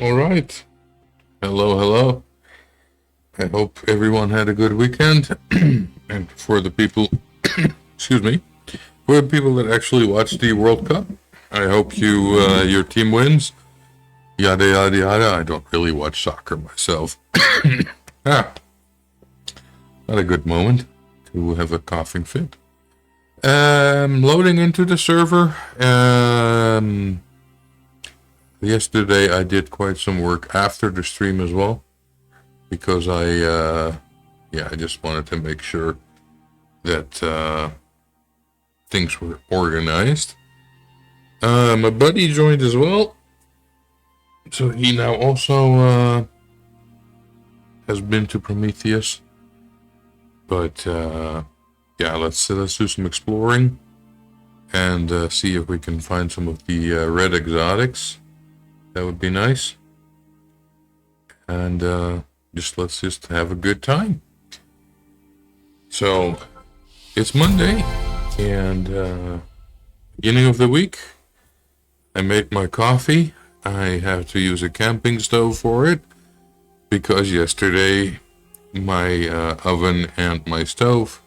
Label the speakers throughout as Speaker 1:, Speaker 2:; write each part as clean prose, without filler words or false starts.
Speaker 1: All right. Hello, hello. I hope everyone had a good weekend. And for the people, excuse me, for the people that actually watch the World Cup, I hope your team wins. Yada yada yada. I don't really watch soccer myself. Ah, not a good moment to have a coughing fit. Loading into the server. Yesterday I did quite some work after the stream as well, because I just wanted to make sure that things were organized. My buddy joined as well, so he now also has been to Prometheus. But yeah, let's do some exploring and see if we can find some of the red exotics. That would be nice. And let's just have a good time. So it's Monday, and beginning of the week. I made my coffee. I have to use a camping stove for it because yesterday my oven and my stove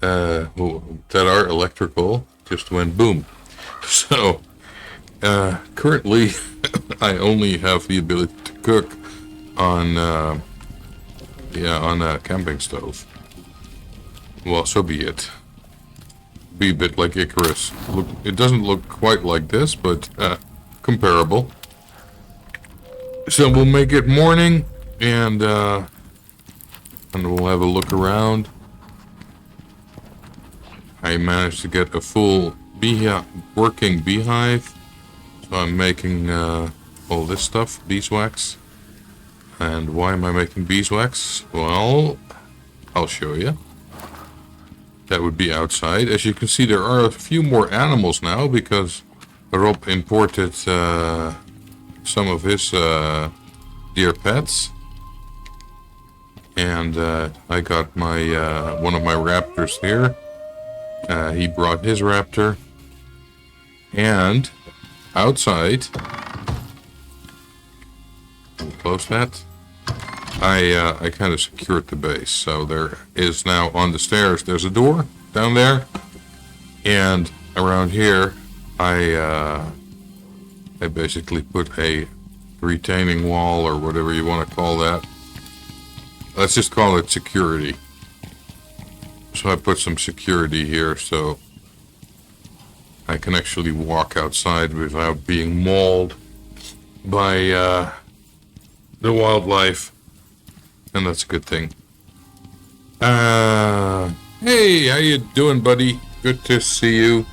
Speaker 1: that are electrical just went boom. So currently I only have the ability to cook on a camping stove. Well, so be it. Be a bit like Icarus. Look, it doesn't look quite like this, but comparable. So we'll make it morning, and we'll have a look around. I managed to get a full working beehive, so I'm making all this stuff, beeswax. And why am I making beeswax? Well, I'll show you. That would be outside. As you can see, there are a few more animals now because Rob imported some of his deer pets, and I got my one of my raptors here. He brought his raptor, and outside, close that. I kind of secured the base, so there is now on the stairs. There's a door down there, and around here, I basically put a retaining wall or whatever you want to call that. Let's just call it security. So I put some security here, so I can actually walk outside without being mauled by the wildlife. And that's a good thing. Hey, how you doing, buddy? Good to see you,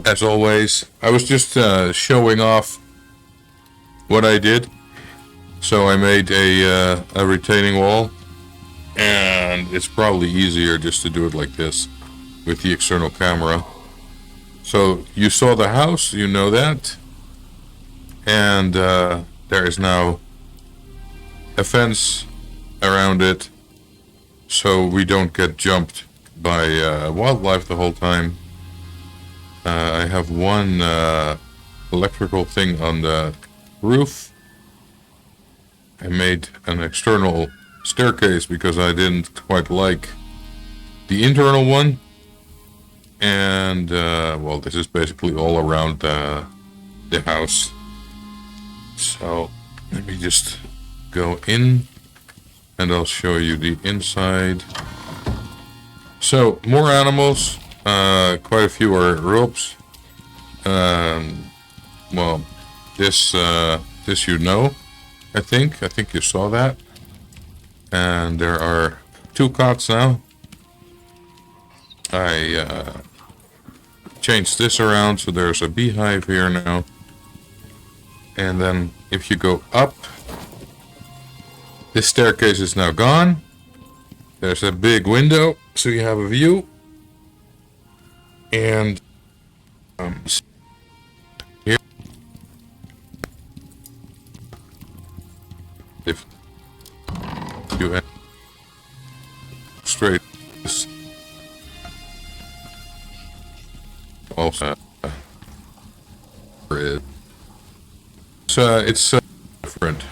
Speaker 1: as always. I was just showing off what I did. So I made a retaining wall, and it's probably easier just to do it like this with the external camera. So you saw the house, you know that, and there is now a fence around it, so we don't get jumped by wildlife the whole time. I have one electrical thing on the roof. I made an external staircase because I didn't quite like the internal one, and well, this is basically all around the house. So let me just go in, and I'll show you the inside. So, more animals. Quite a few are ropes. Well, this you know, I think you saw that. And there are 2 cots now. I changed this around, so there's a beehive here now. And then if you go up, this staircase is now gone. There's a big window, so you have a view. And here, if you have straight, also it's different.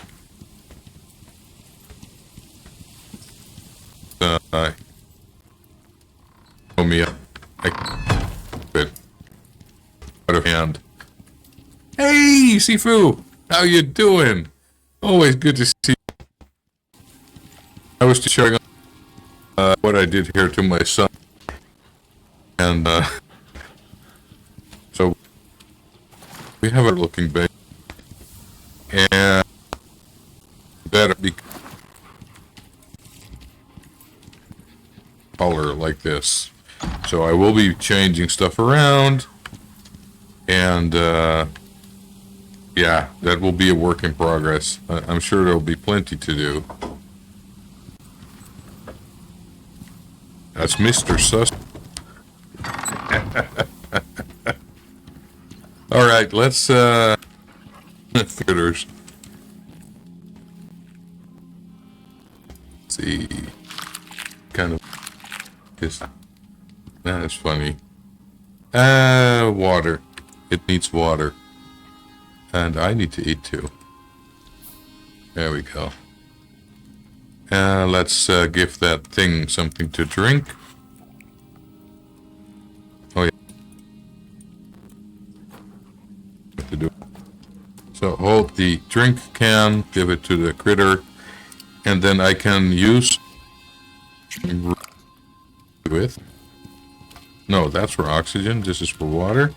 Speaker 1: Show me up. Bit out of hand. Hey, Sifu! How you doing? Always good to see you. I was just showing what I did here to my son. And, so, we have a looking base. And, better be color like this. So I will be changing stuff around. And, yeah, that will be a work in progress. I'm sure there'll be plenty to do. That's Mr. Sus. All right, let's theaters. Let's see, kind of is that's funny. Water. It needs water, and I need to eat too. There we go. Let's give that thing something to drink. Oh yeah. What to do? So hold the drink can, give it to the critter, and then I can use with. No, that's for oxygen. This is for water.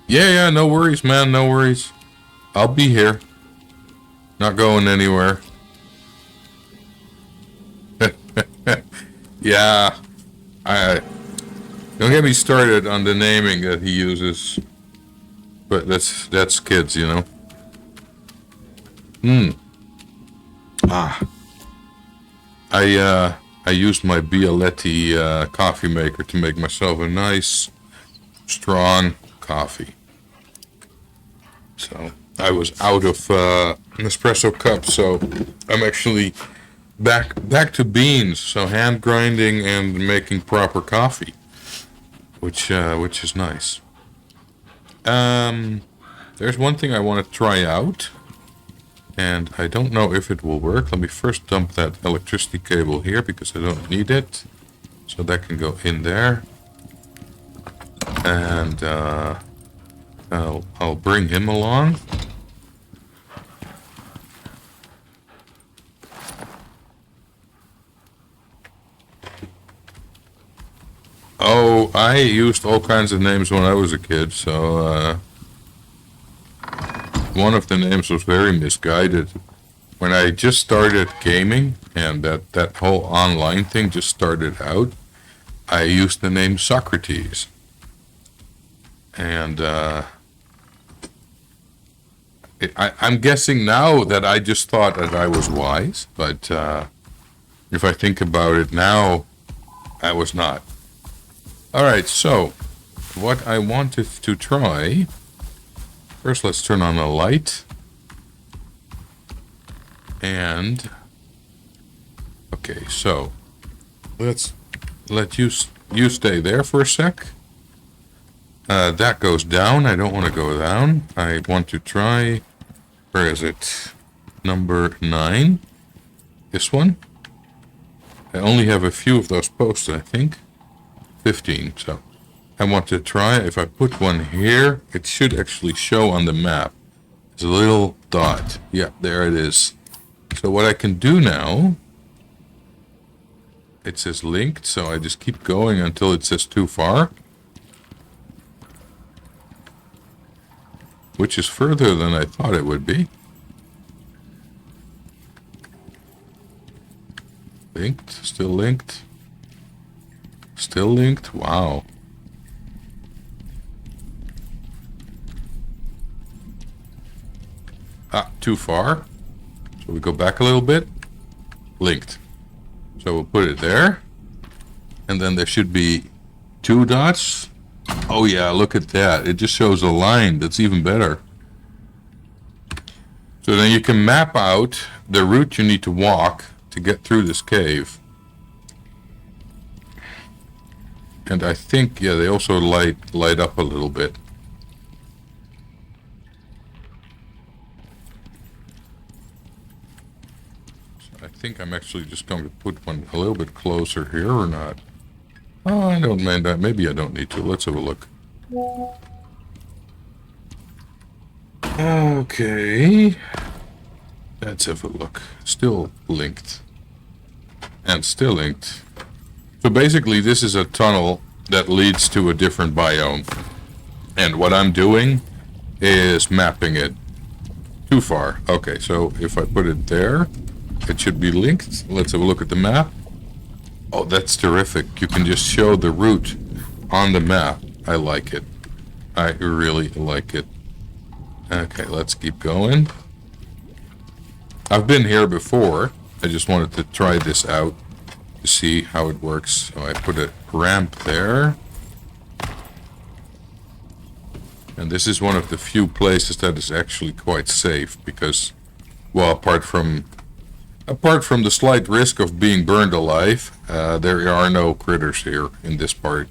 Speaker 1: Yeah, no worries, man. No worries. I'll be here. Not going anywhere. Yeah, don't get me started on the naming that he uses. But that's kids, you know. I used my Bialetti coffee maker to make myself a nice, strong coffee. So I was out of an espresso cup, so I'm actually back to beans. So hand grinding and making proper coffee, which is nice. There's one thing I want to try out, and I don't know if it will work. Let me first dump that electricity cable here because I don't need it, so that can go in there. And I'll bring him along. Oh, I used all kinds of names when I was a kid, so one of the names was very misguided. When I just started gaming, and that whole online thing just started out, I used the name Socrates. And I'm guessing now that I just thought that I was wise, but if I think about it now, I was not. Alright, so what I wanted to try, first let's turn on a light, and okay, so let's let you stay there for a sec. That goes down. I don't want to go down. I want to try, where is it? Number 9. This one. I only have a few of those posted, I think. 15, so I want to try. If I put one here, it should actually show on the map. It's a little dot. Yeah, there it is. So what I can do now, it says linked, so I just keep going until it says too far. Which is further than I thought it would be. Linked, still linked. Still linked, wow. Ah, too far. So we go back a little bit. Linked. So we'll put it there. And then there should be 2 dots. Oh yeah, look at that. It just shows a line. That's even better. So then you can map out the route you need to walk to get through this cave. And I think, yeah, they also light up a little bit. I think I'm actually just going to put one a little bit closer here or not. Oh, I don't mind that. Maybe I don't need to. Let's have a look. Okay. Let's have a look. Still linked. And still linked. So basically this is a tunnel that leads to a different biome. And what I'm doing is mapping it. Too far. Okay, so if I put it there, it should be linked. Let's have a look at the map. Oh, that's terrific. You can just show the route on the map. I like it. I really like it. Okay, let's keep going. I've been here before. I just wanted to try this out to see how it works. So I put a ramp there. And this is one of the few places that is actually quite safe because, well, apart from the slight risk of being burned alive, there are no critters here in this part.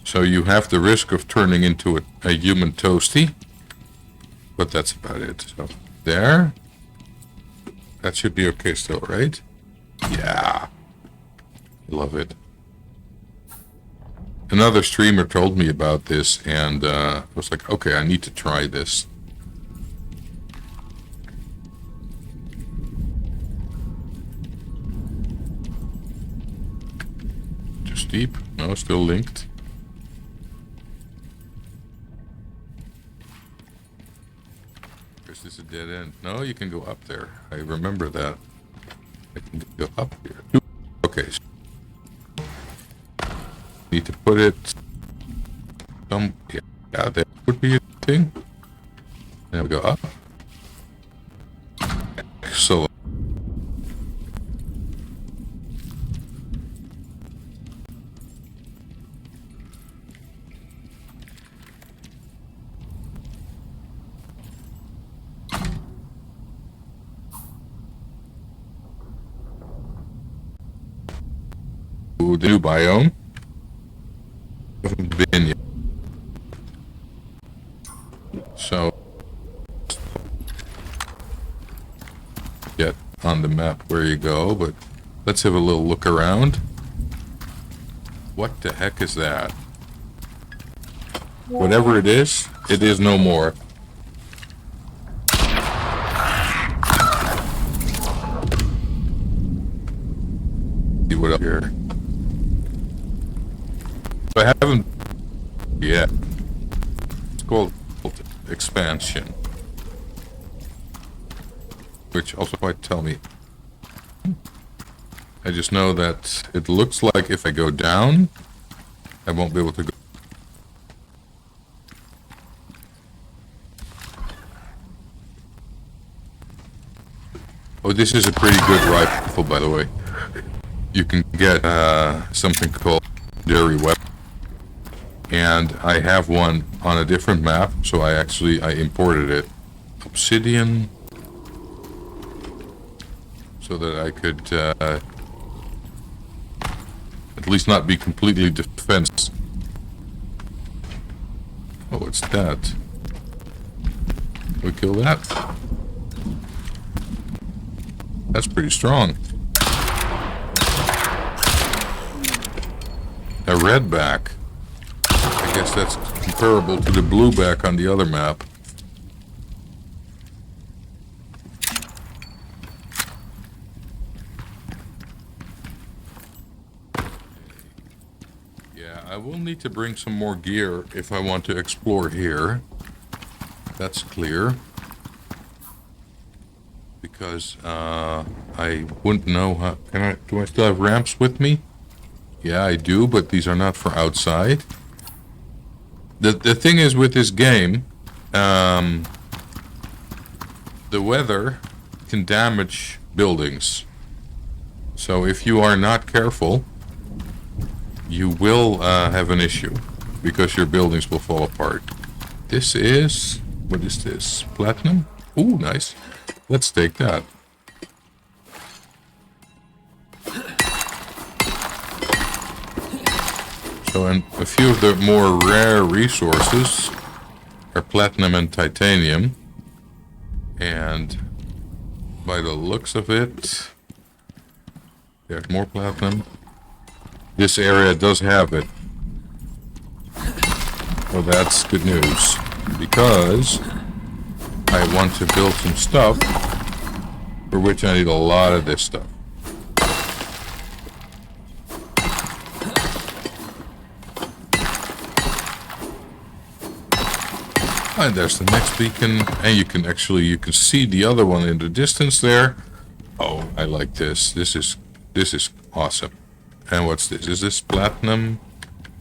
Speaker 1: So you have the risk of turning into a human toasty, but that's about it. So there, that should be okay still, right? Yeah, love it. Another streamer told me about this, and I was like, okay, I need to try this. Too steep? No, still linked. Is this a dead end? No, you can go up there. I remember that. I can go up here. Okay. Need to put it some, yeah, that would be a thing. Then we go up. So the new biome. Haven't been yet. So get on the map where you go, but let's have a little look around. What the heck is that? Whatever it is no more. See what up here. I haven't yet. It's called expansion, which also might tell me. I just know that it looks like if I go down, I won't be able to go. Oh, this is a pretty good rifle, by the way. You can get something called secondary weapon. And I have one on a different map, so I imported it. Obsidian. So that I could at least not be completely defenseless. Oh, what's that? Can we kill that? That's pretty strong. A redback. I guess that's comparable to the blueback on the other map. Yeah, I will need to bring some more gear if I want to explore here. That's clear. Because I wouldn't know how. Do I still have ramps with me? Yeah, I do, but these are not for outside. The thing is with this game, the weather can damage buildings. So if you are not careful, you will have an issue because your buildings will fall apart. This is, what is this? Platinum? Ooh, nice. Let's take that. So, and a few of the more rare resources are platinum and titanium. And by the looks of it. There's more platinum. This area does have it. Well, that's good news. Because I want to build some stuff for which I need a lot of this stuff. And there's the next beacon, and you can see the other one in the distance there. Oh, I like this. This is awesome. And what's this? Is this platinum?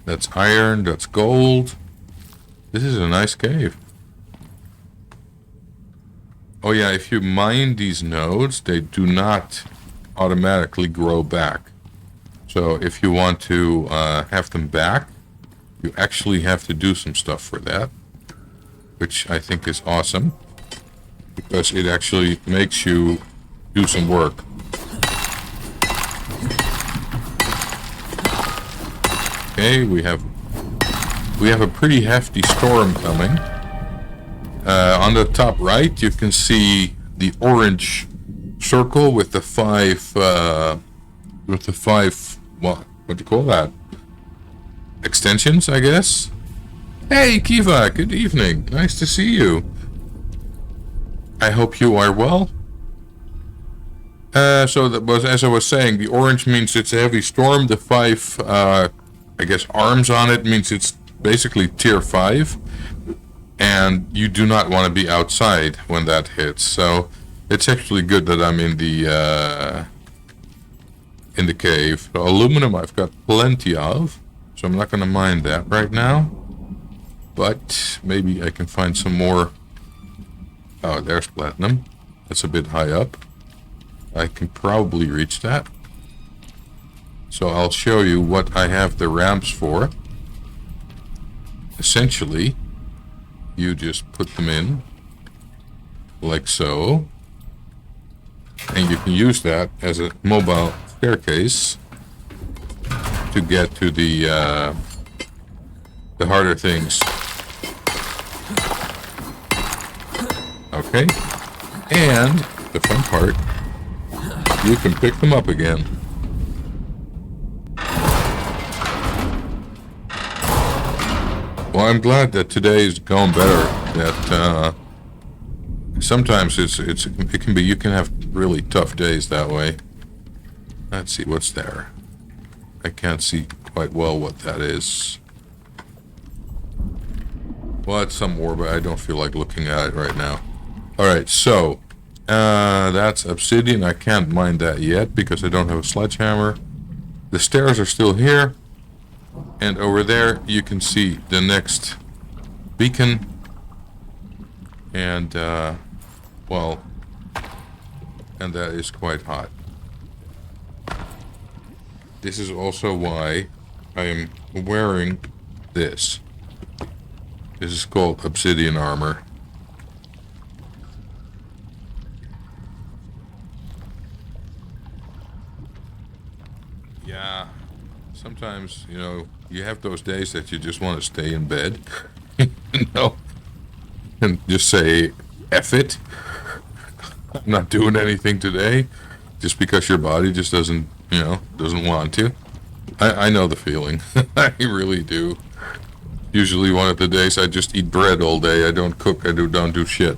Speaker 1: That's iron, that's gold. This is a nice cave. Oh yeah, if you mine these nodes, they do not automatically grow back. So if you want to have them back, you actually have to do some stuff for that. Which I think is awesome, because it actually makes you do some work. Okay, we have a pretty hefty storm coming. On the top right, you can see the orange circle with the five, what do you call that? Extensions, I guess. Hey, Kiva, good evening. Nice to see you. I hope you are well. So that was, as I was saying, the orange means it's a heavy storm. The five, I guess, arms on it means it's basically tier 5. And you do not want to be outside when that hits. So it's actually good that I'm in the cave. So aluminum I've got plenty of, so I'm not going to mine that right now. But maybe I can find some more. Oh, there's platinum. That's a bit high up. I can probably reach that. So I'll show you what I have the ramps for. Essentially, you just put them in like so. And you can use that as a mobile staircase to get to the harder things. Okay, and the fun part, you can pick them up again. Well, I'm glad that today is going better. That sometimes it can be, you can have really tough days that way. Let's see what's there. I can't see quite well what that is. Well, it's some ore, but I don't feel like looking at it right now. Alright, so that's obsidian. I can't mine that yet because I don't have a sledgehammer. The stairs are still here. And over there you can see the next beacon. And, well, and that is quite hot. This is also why I am wearing this. This is called obsidian armor. Yeah, sometimes, you know, you have those days that you just want to stay in bed, you know, and just say, F it. I'm not doing anything today, just because your body just doesn't, you know, doesn't want to. I know the feeling. I really do. Usually one of the days I just eat bread all day. I don't cook, I don't do shit.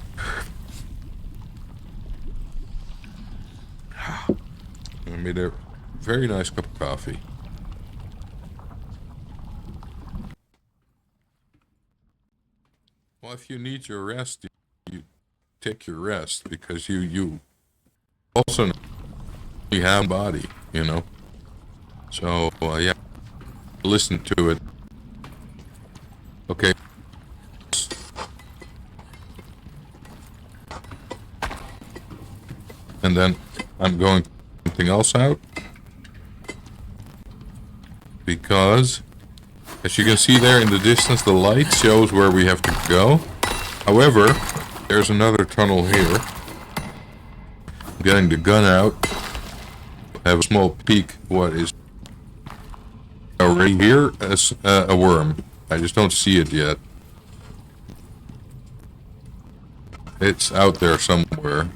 Speaker 1: I made a very nice cup of coffee. Well, if you need your rest, you take your rest, because you also have a body, you know. So, yeah, listen to it. Okay. And then I'm going something else out, because as you can see there in the distance, the light shows where we have to go. However, there's another tunnel here. I'm getting the gun out. Have a small peek what is already here as a worm. I just don't see it yet. It's out there somewhere.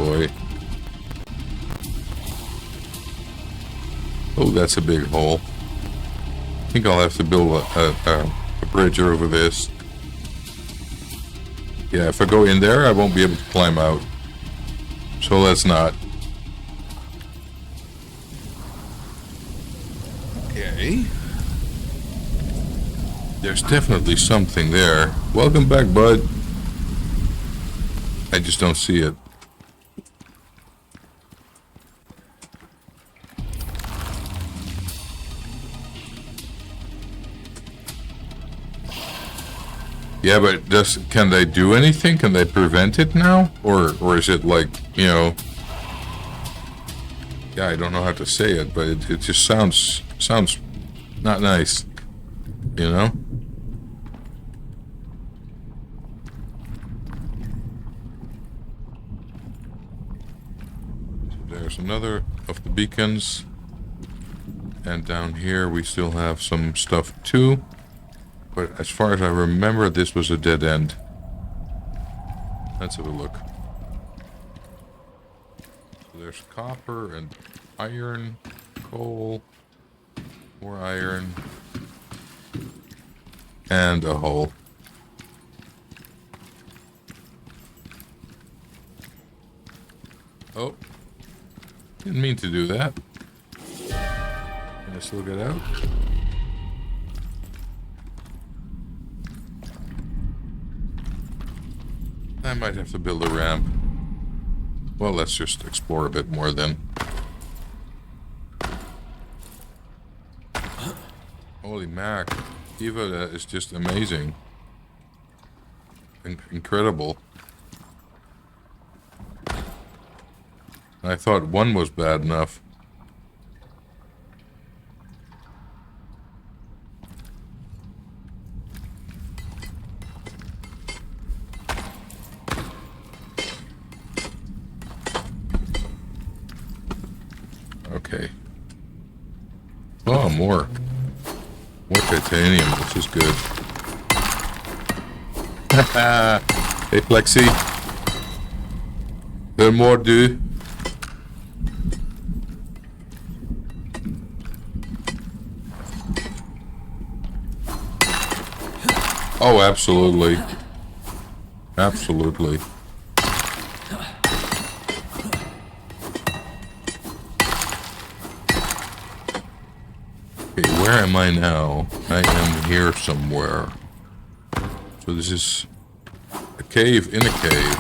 Speaker 1: boy. Oh, that's a big hole. I think I'll have to build a bridge over this. Yeah, if I go in there, I won't be able to climb out. So let's not. Okay. There's definitely something there. Welcome back, bud. I just don't see it. Yeah, but can they do anything? Can they prevent it now? Or is it like, you know... Yeah, I don't know how to say it, but it just sounds not nice. You know? There's another of the beacons. And down here we still have some stuff too. But as far as I remember, this was a dead end. Let's have a look. So there's copper and iron, coal, more iron, and a hole. Oh, didn't mean to do that. Can I still get out? I might have to build a ramp. Well, let's just explore a bit more then. Holy mac. Eva, that is just amazing. Incredible. I thought one was bad enough. Okay. Oh, more. More titanium, which is good. Hey, Plexi. There more, dude. Oh, absolutely. Absolutely. Okay, where am I now? I am here somewhere. So this is a cave in a cave.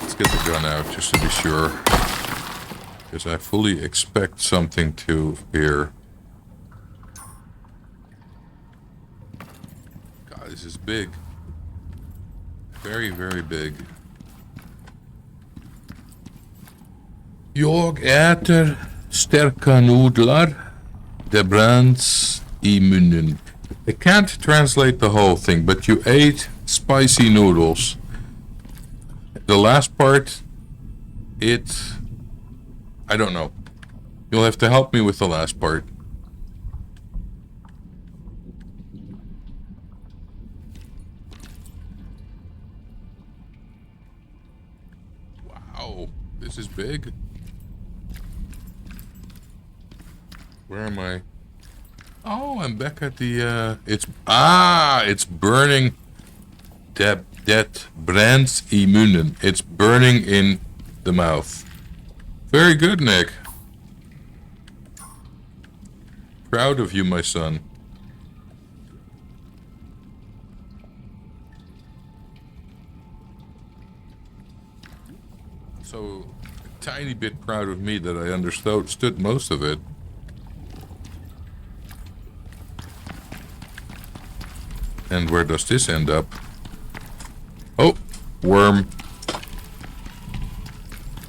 Speaker 1: Let's get the gun out just to be sure. Because I fully expect something to appear. God, this is big. Very, very big. Jag äter sterka nudlar. De brands I munnen. I can't translate the whole thing, but you ate spicy noodles. The last part, I don't know. You'll have to help me with the last part. Wow, this is big. Where am I? Oh, I'm back at the, it's burning. Dat brands I munnen. It's burning in the mouth. Very good, Nick. Proud of you, my son. So, a tiny bit proud of me that I understood most of it. And where does this end up? Oh, worm.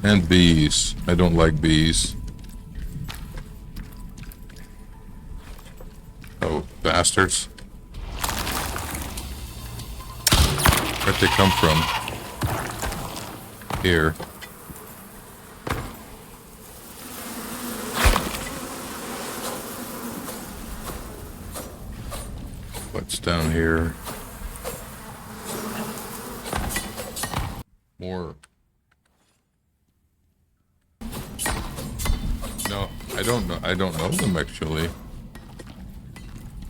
Speaker 1: And bees. I don't like bees. Oh, bastards. Where'd they come from? Here. What's down here? More I don't know them actually. Is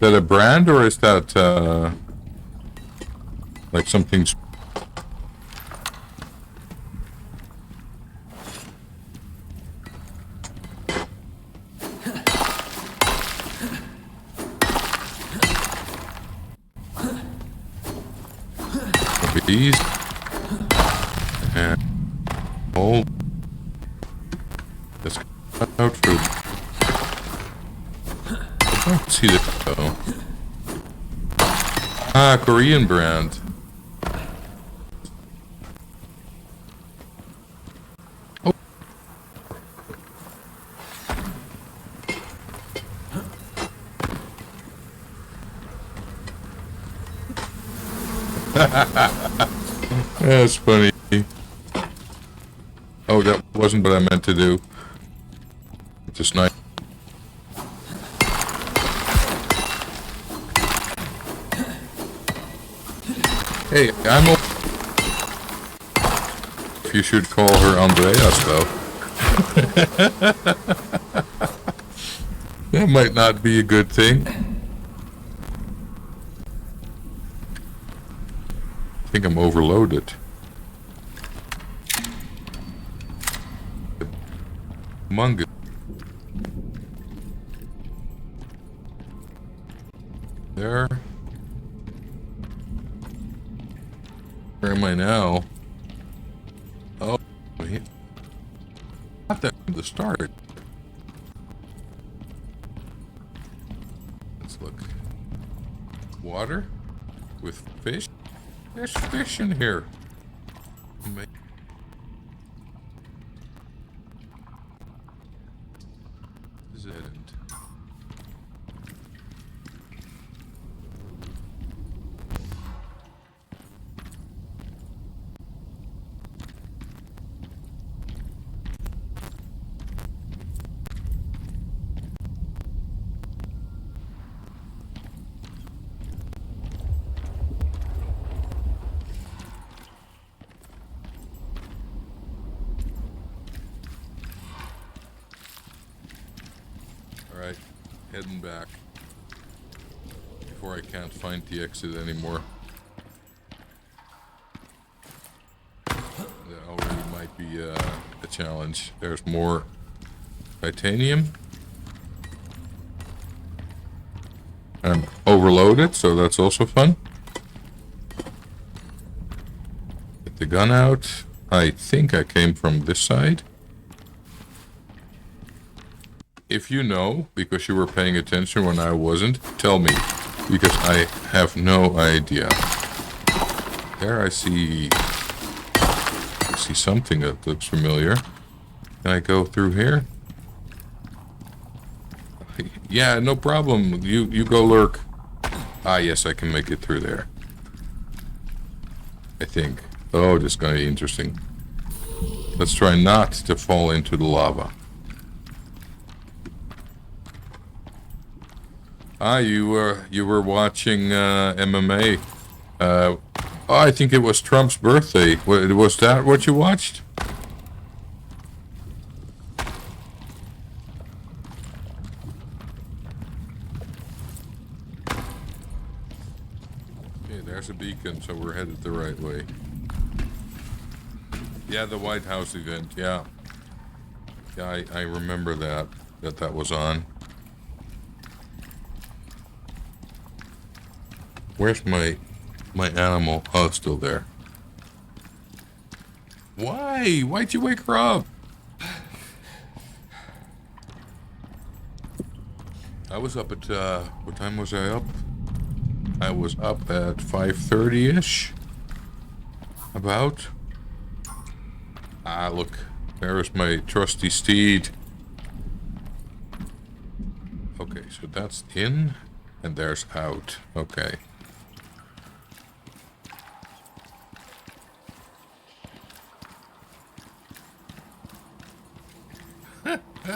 Speaker 1: that a brand or is that like something? These and all this out for. I don't see this though. Ah, Korean brand. Oh. That's funny. Oh, that wasn't what I meant to do. Just nice. Hey, I'm if you should call her Andreas, though. That might not be a good thing. I think I'm overloaded. Mungus. There. Where am I now? Oh, not that from the start. Let's look. Water with fish. There's fish in here. Is it? Alright, heading back before I can't find the exit anymore. That already might be a challenge. There's more titanium. I'm overloaded, so that's also fun. Get the gun out. I think I came from this side. If you know, because you were paying attention when I wasn't, tell me, because I have no idea. There I see something that looks familiar. Can I go through here? Yeah, no problem. You go lurk. Ah, yes, I can make it through there. I think. Oh, this is going to be interesting. Let's try not to fall into the lava. Ah, you were watching MMA. Oh, I think it was Trump's birthday. Was that what you watched? Okay, there's a beacon, so we're headed the right way. Yeah, the White House event. Yeah, yeah, I remember that was on. Where's my animal? Oh, it's still there. Why? Why'd you wake her up? I was up at, what time was I up? I was up at 5:30-ish. About. Ah, look. There's my trusty steed. Okay, so that's in, and there's out. Okay.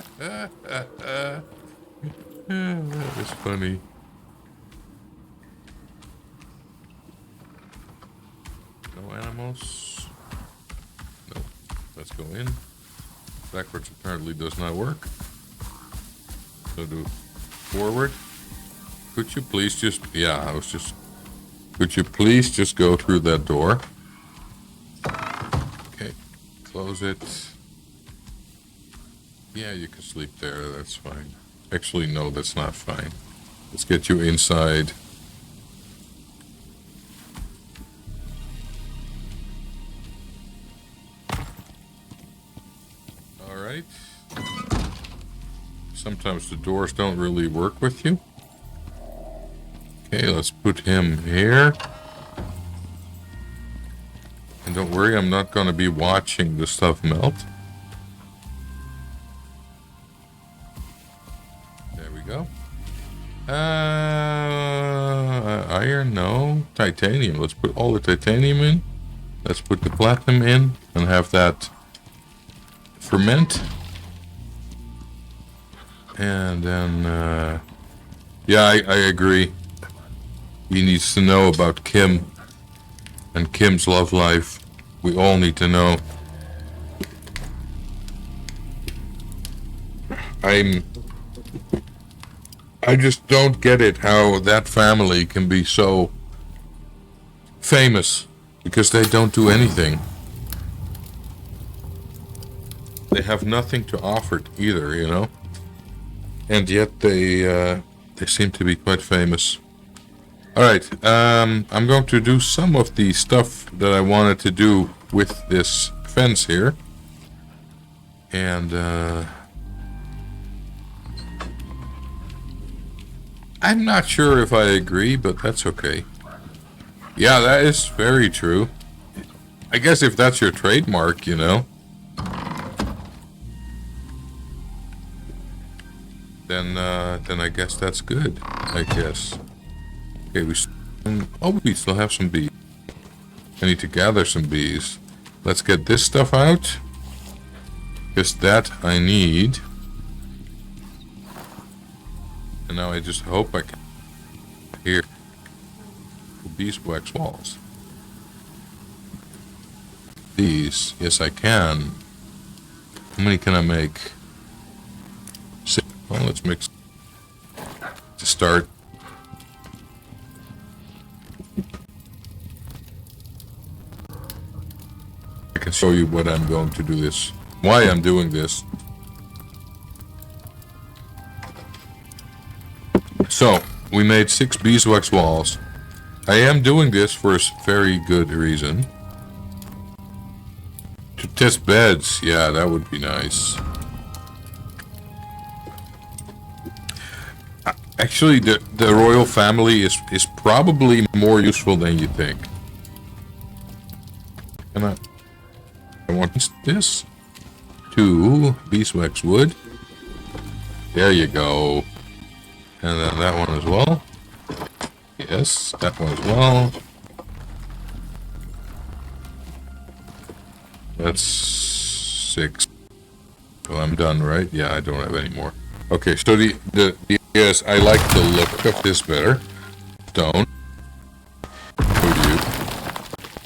Speaker 1: That is funny. No animals. No. Let's go in. Backwards apparently does not work. So do forward. Could you please just, yeah, could you please just go through that door? Okay, close it. Yeah, you can sleep there, that's fine. Actually, no, that's not fine. Let's get you inside. All right. Sometimes the doors don't really work with you. Okay, let's put him here. And don't worry, I'm not going to be watching the stuff melt. There we go. Iron, no. Titanium, let's put all the titanium in. Let's put the platinum in and have that ferment. And then, yeah, I agree. He needs to know about Kim and Kim's love life. We all need to know. I just don't get it how that family can be so famous because they don't do anything. They have nothing to offer either, you know? And yet they seem to be quite famous. Alright, I'm going to do some of the stuff that I wanted to do with this fence here. And I'm not sure if I agree, but that's okay. Yeah, that is very true. I guess if that's your trademark, you know. Then I guess that's good, I guess. Okay, we still have some bees. I need to gather some bees. Let's get this stuff out. Because that I need. And now I just hope I can hear beeswax walls. These, yes I can. How many can I make? 6. Well, let's mix to start. I can show you what I'm going to do this, why I'm doing this. So, we made 6 beeswax walls. I am doing this for a very good reason. To test beds, yeah, that would be nice. Actually, the royal family is probably more useful than you think. And I want this. 2 beeswax wood. There you go. And then that one as well. Yes, that one as well. That's 6. Well, I'm done, right? Yeah, I don't have any more. Okay, so yes, I like the look of this better. Stone. Show you.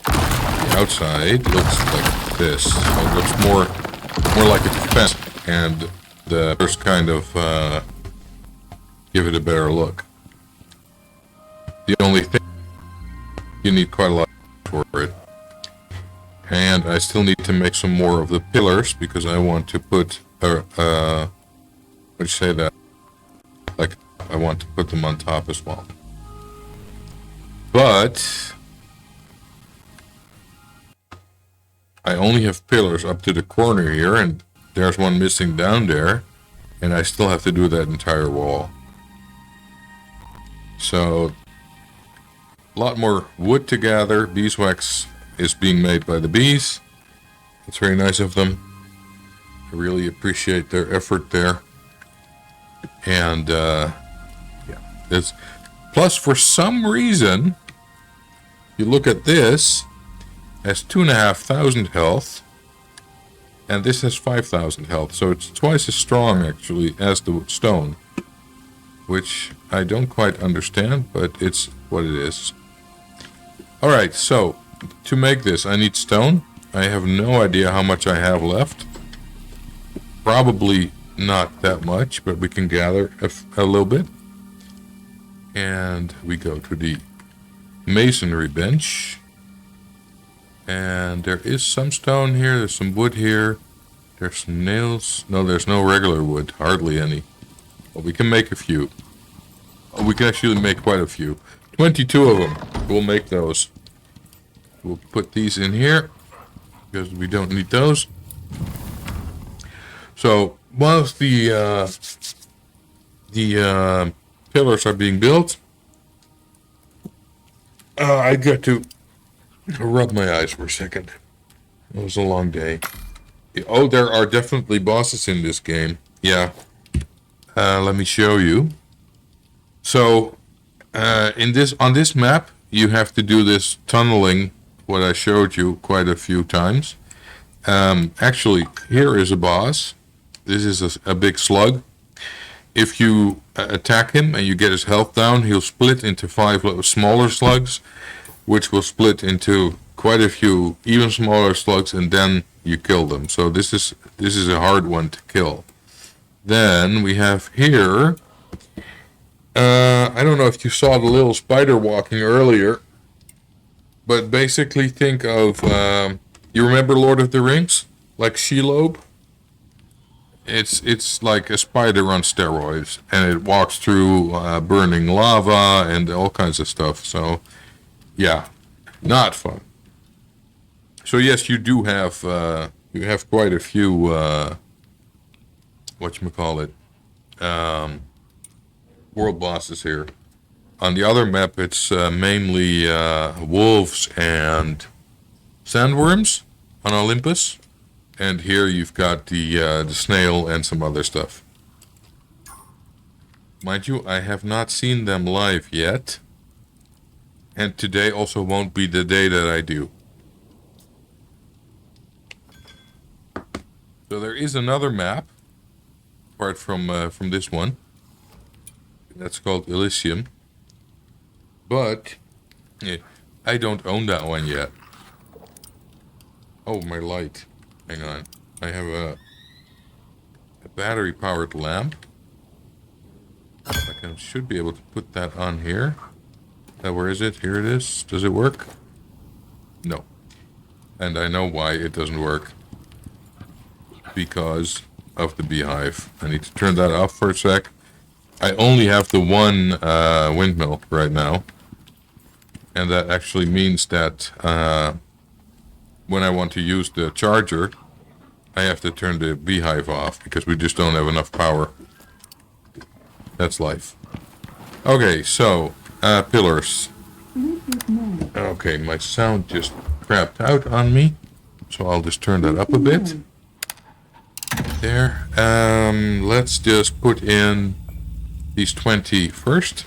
Speaker 1: The outside looks like this. So it looks more like it's a fence, and the first kind of give it a better look. The only thing, you need quite a lot for it. And I still need to make some more of the pillars because I want to put what do you say that? Like, I want to put them on top as well. But I only have pillars up to the corner here, and there's one missing down there, and I still have to do that entire wall. So a lot more wood to gather. Beeswax is being made by the bees. It's very nice of them. I really appreciate their effort there. And yeah, it's plus for some reason you look at this has 2,500 health, and this has 5,000 health, so it's twice as strong actually as the stone, which I don't quite understand, but it's what it is. Alright, so to make this I need stone. I have no idea how much I have left. Probably not that much, but we can gather a little bit. And we go to the masonry bench. And there is some stone here, there's some wood here, there's some nails. No, there's no regular wood, hardly any. But we can make a few. Oh, we can actually make quite a few. 22 of them. We'll make those. We'll put these in here, because we don't need those. So, whilst the pillars are being built, I got to rub my eyes for a second. It was a long day. Oh, there are definitely bosses in this game. Yeah. Let me show you. So, on this map, you have to do this tunneling, what I showed you quite a few times. Actually, here is a boss. This is a big slug. If you attack him and you get his health down, he'll split into 5 smaller slugs, which will split into quite a few even smaller slugs, and then you kill them. So this is a hard one to kill. Then we have here, I don't know if you saw the little spider walking earlier, but basically think of, you remember Lord of the Rings? Like Shelob? It's like a spider on steroids, and it walks through burning lava and all kinds of stuff. So, yeah, not fun. So yes, you do have quite a few whatchamacallit, world bosses here. On the other map, it's mainly wolves and sandworms on Olympus. And here you've got the snail and some other stuff. Mind you, I have not seen them live yet. And today also won't be the day that I do. So there is another map, apart from this one. That's called Elysium. But yeah, I don't own that one yet. Oh, my light. Hang on. I have a battery-powered lamp. I should be able to put that on here. Where is it? Here it is. Does it work? No. And I know why it doesn't work. Because of the beehive. I need to turn that off for a sec. I only have the one windmill right now. And that actually means that when I want to use the charger, I have to turn the beehive off because we just don't have enough power. That's life. Okay, so pillars. Okay, my sound just crapped out on me, so I'll just turn that up a bit. There. Let's just put in these 20 first.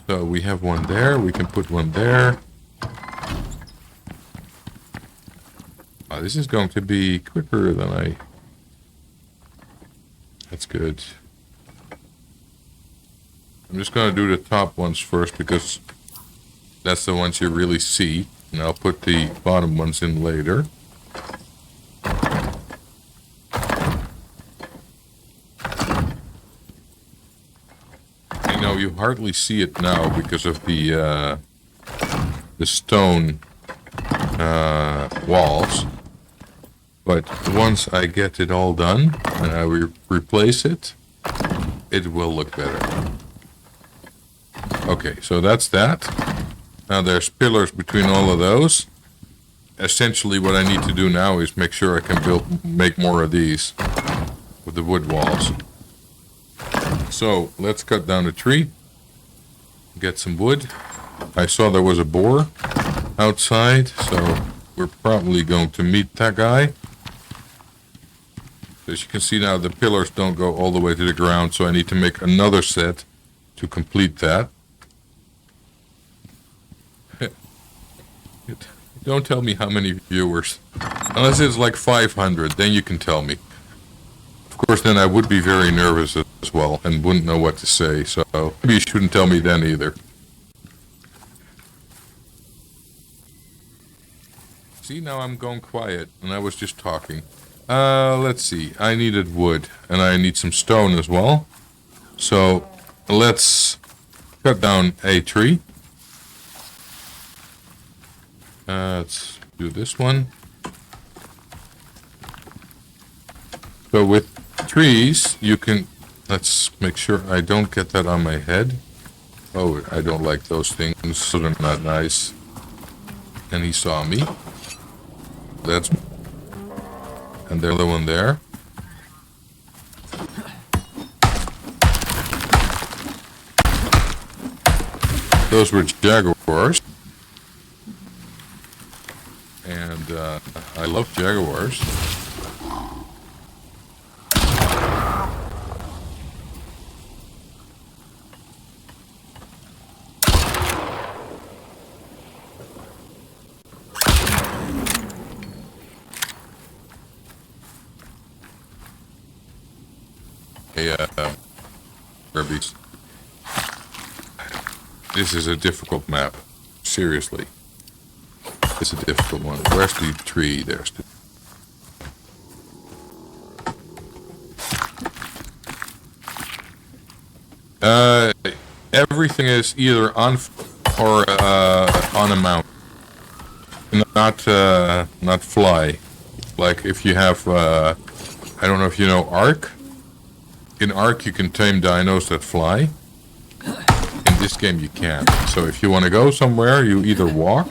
Speaker 1: So we have one there. We can put one there. Oh, this is going to be quicker than I... That's good. I'm just going to do the top ones first because that's the ones you really see. And I'll put the bottom ones in later. You know, you hardly see it now because of the stone walls. But once I get it all done and I replace it, it will look better. Okay, so that's that. Now there's pillars between all of those. Essentially what I need to do now is make sure I can make more of these with the wood walls. So let's cut down a tree, get some wood. I saw there was a boar outside, so we're probably going to meet that guy. As you can see now, the pillars don't go all the way to the ground, so I need to make another set to complete that. Don't tell me how many viewers. Unless it's like 500, then you can tell me. Of course, then I would be very nervous as well and wouldn't know what to say, so maybe you shouldn't tell me then either. See, now I'm going quiet, and I was just talking. Let's see. I needed wood, and I need some stone as well. So let's cut down a tree. Let's do this one. So with trees, you can... Let's make sure I don't get that on my head. Oh, I don't like those things, so they're not nice. And he saw me. That's... And there's the one there. Those were jaguars. And I love jaguars. Kirby's. This is a difficult map. Seriously. It's a difficult one. Where's the tree? There's the... Everything is either on or on a mount. Not fly. Like if you have, I don't know if you know Ark. In Ark you can tame dinos that fly. In this game you can't. So if you want to go somewhere, you either walk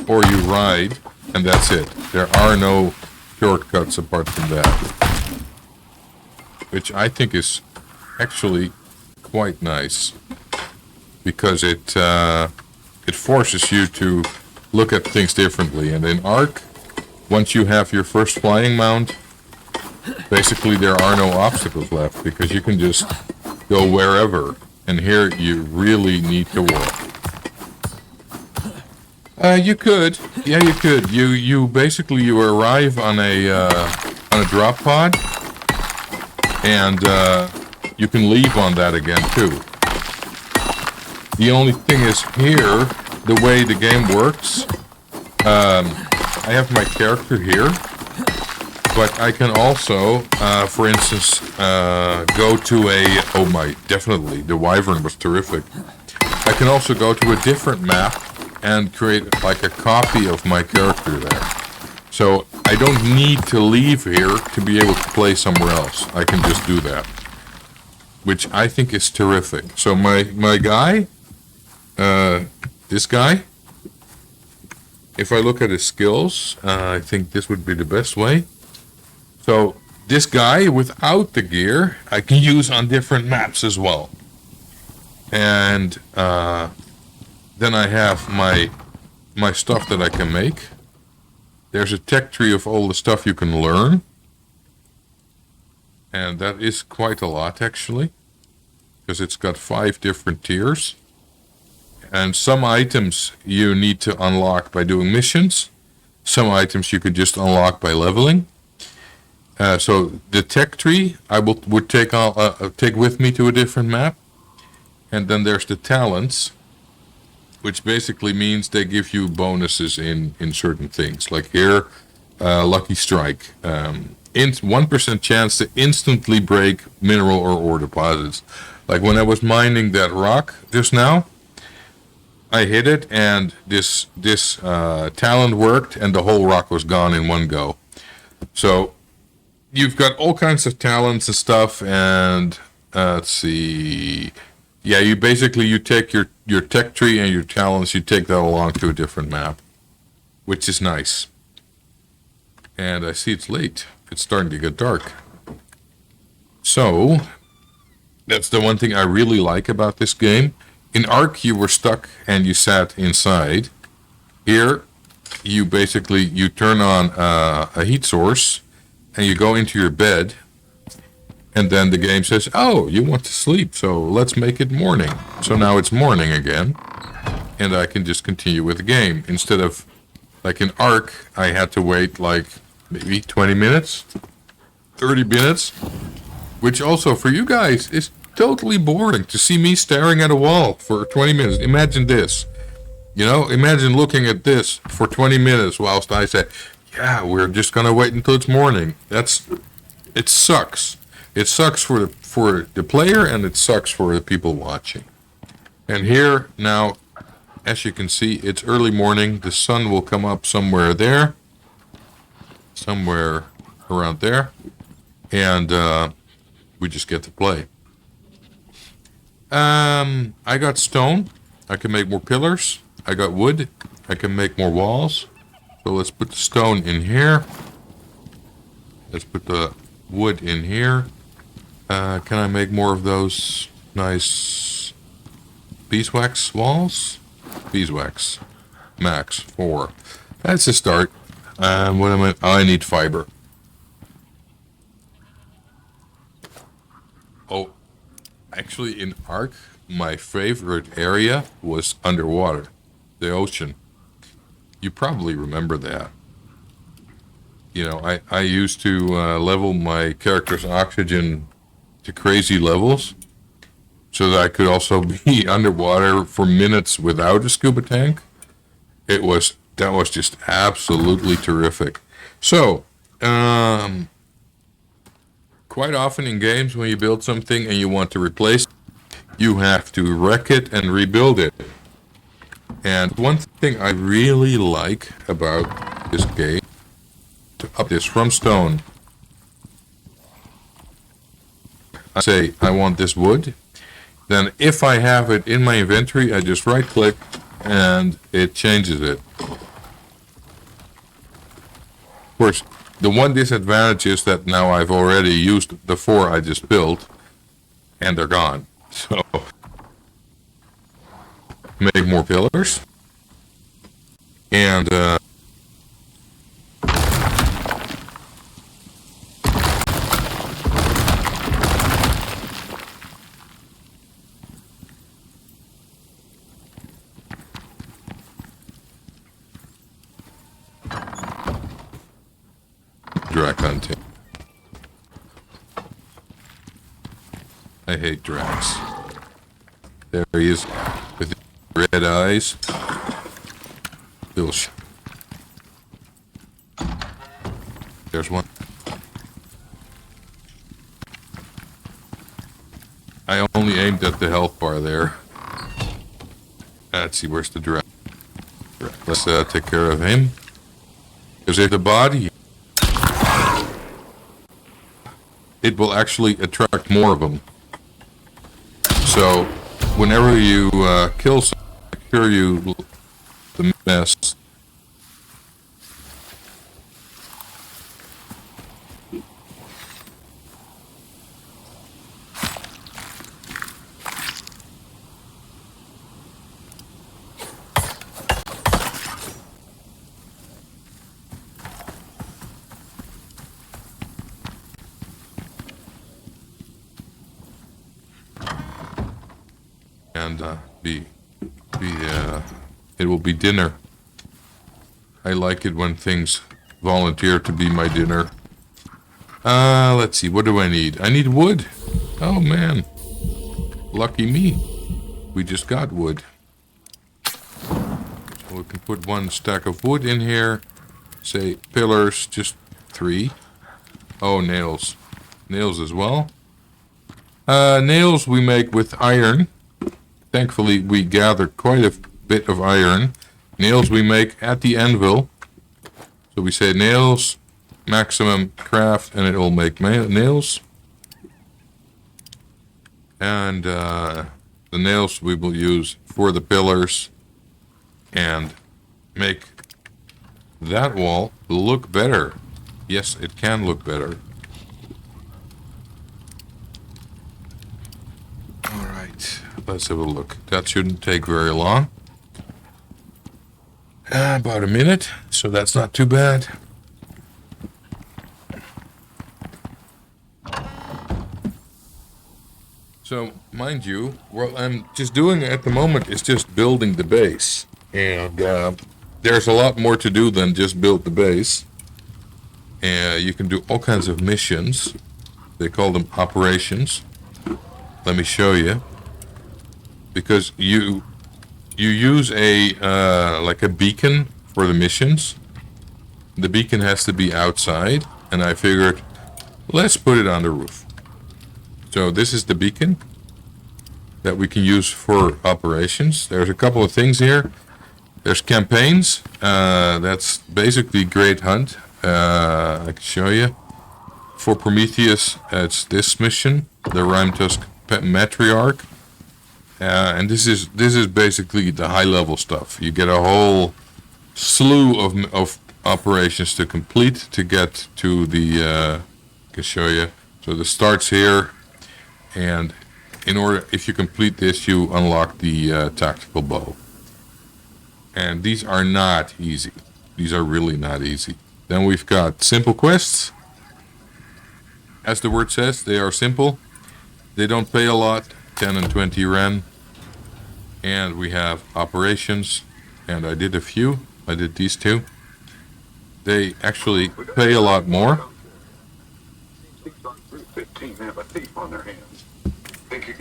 Speaker 1: or you ride, and that's it. There are no shortcuts apart from that. Which I think is actually quite nice. Because it forces you to look at things differently. And in Ark, once you have your first flying mount, basically there are no obstacles left, because you can just go wherever. And here you really need to walk. You could. Yeah, you could. You basically you arrive on a drop pod, and you can leave on that again too. The only thing is here, the way the game works, I have my character here, but I can also, for instance, go to a... Oh my, definitely, the Wyvern was terrific. I can also go to a different map and create like a copy of my character there. So I don't need to leave here to be able to play somewhere else. I can just do that, which I think is terrific. So my guy, this guy, if I look at his skills, I think this would be the best way. So this guy without the gear, I can use on different maps as well. And then I have my stuff that I can make. There's a tech tree of all the stuff you can learn. And that is quite a lot actually, because it's got 5 different tiers. And some items you need to unlock by doing missions. Some items you could just unlock by leveling. So the tech tree I would take with me to a different map. And then there's the talents, which basically means they give you bonuses in certain things. Like here, Lucky Strike. 1% chance to instantly break mineral or ore deposits. Like when I was mining that rock just now, I hit it and this talent worked and the whole rock was gone in one go. So you've got all kinds of talents and stuff, and let's see. Yeah, you take your tech tree and your talents, you take that along to a different map, which is nice. And I see it's late. It's starting to get dark. So that's the one thing I really like about this game. In Ark, you were stuck and you sat inside. Here, you turn on a heat source and you go into your bed, and then the game says, oh, you want to sleep, so let's make it morning. So now it's morning again, and I can just continue with the game. Instead of, like in Ark, I had to wait like maybe 20 minutes, 30 minutes, which also for you guys is totally boring to see me staring at a wall for 20 minutes. Imagine this. You know, imagine looking at this for 20 minutes whilst I say, yeah, we're just gonna wait until it's morning. It sucks. It sucks for the player, and it sucks for the people watching. And here now, as you can see, it's early morning. The sun will come up somewhere there, somewhere around there, and we just get to play. I got stone. I can make more pillars. I got wood. I can make more walls. So let's put the stone in here. Let's put the wood in here. Can I make more of those nice beeswax walls? Beeswax. Max 4. That's a start. What am I? I need fiber. Oh, actually in Ark, my favorite area was underwater. The ocean. You probably remember that. You know, I used to level my character's oxygen to crazy levels so that I could also be underwater for minutes without a scuba tank. That was just absolutely terrific. So, quite often in games when you build something and you want to replace it, you have to wreck it and rebuild it. And one thing I really like about this game, to up this from stone, I say I want this wood, then if I have it in my inventory, I just right click and it changes it. Of course, the one disadvantage is that now I've already used the 4 I just built and they're gone. So make more pillars and Drac hunting. I hate Dracs. There he is with red eyes. There's one. I only aimed at the health bar there. Let's see, where's the Drac? Let's take care of him. Because if the body, it will actually attract more of them. So, whenever you kill someone, make sure you the mess. And it will be dinner. I like it when things volunteer to be my dinner. Let's see, what do I need? I need wood. Oh man, lucky me. We just got wood. So we can put 1 stack of wood in here. Say pillars, just 3. Oh, nails. Nails as well. Nails we make with iron. Thankfully, we gathered quite a bit of iron. Nails we make at the anvil. So we say nails, maximum craft, and it will make nails. And the nails we will use for the pillars and make that wall look better. Yes, it can look better. Alright, let's have a look. That shouldn't take very long. About a minute, so that's not too bad. So, mind you, what I'm just doing at the moment is just building the base. And there's a lot more to do than just build the base. And you can do all kinds of missions. They call them operations. Let me show you. Because you use a like a beacon for the missions. the beacon has to be outside, and I figured, let's put it on the roof. So this is the beacon that we can use for operations. There's a couple of things here. There's campaigns. That's basically Great Hunt. I can show you. For Prometheus, it's this mission, the Rhymetusk Matriarch. And this is basically the high level stuff. You get a whole slew of operations to complete to get to the I can show you. So this starts here, and if you complete this, you unlock the tactical bow. And these are not easy. These are really not easy. Then we've got simple quests. As the word says, they are simple. They don't pay a lot, 10 and 20 Ren. And we have operations, and I did a few. I did these two. They actually pay a lot more.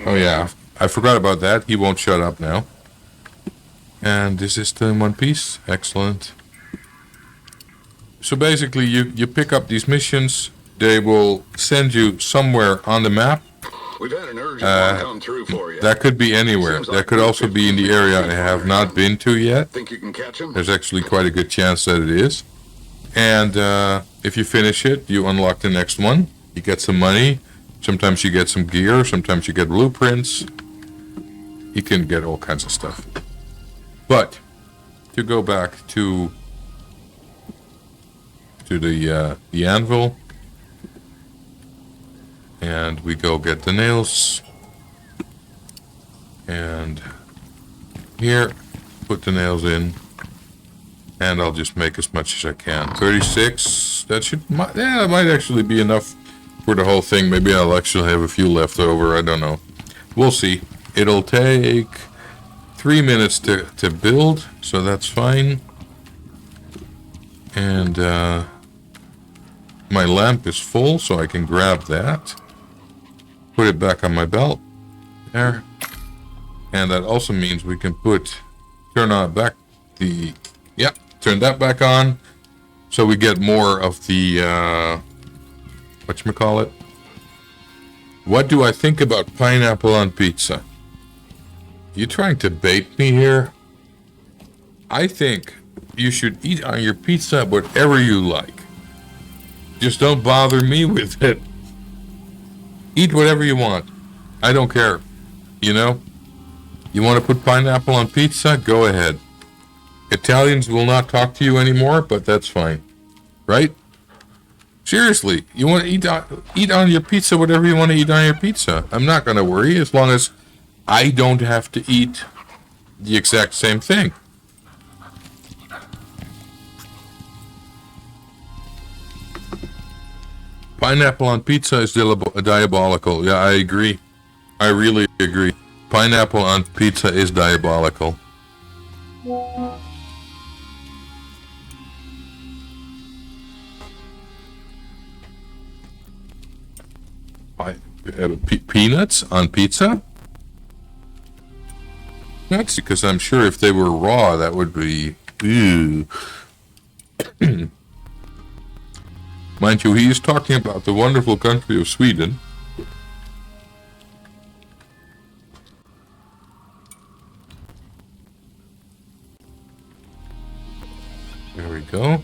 Speaker 1: Oh yeah, I forgot about that. He won't shut up now. And this is still in one piece. Excellent. So basically, you pick up these missions. They will send you somewhere on the map.
Speaker 2: We've had an urgent one come through for you.
Speaker 1: That could be anywhere. That could also be in the area I have not been to yet.
Speaker 2: Think you can catch him?
Speaker 1: There's actually quite a good chance that it is. And if you finish it, you unlock the next one. You get some money. Sometimes you get some gear. Sometimes you get blueprints. You can get all kinds of stuff. But to go back to the anvil, and we go get the nails, and here put the nails in, and I'll just make as much as I can. 36. That might actually be enough for the whole thing. Maybe I'll actually have a few left over. I don't know. We'll see. It'll take 3 minutes to build, so that's fine. And my lamp is full, so I can grab that. Put it back on my belt. There. And that also means we can turn that back on, so we get more of the, whatchamacallit? What do I think about pineapple on pizza? You trying to bait me here? I think you should eat on your pizza whatever you like. Just don't bother me with it. Eat whatever you want. I don't care. You know? You want to put pineapple on pizza? Go ahead. Italians will not talk to you anymore, but that's fine. Right? Seriously, you want to eat on your pizza whatever you want to eat on your pizza. I'm not going to worry as long as I don't have to eat the exact same thing. Pineapple on pizza is diabolical. Yeah, I agree. I really agree. Pineapple on pizza is diabolical. Peanuts on pizza? That's because I'm sure if they were raw, that would be... Ew. Mind you, he is talking about the wonderful country of Sweden. There we go.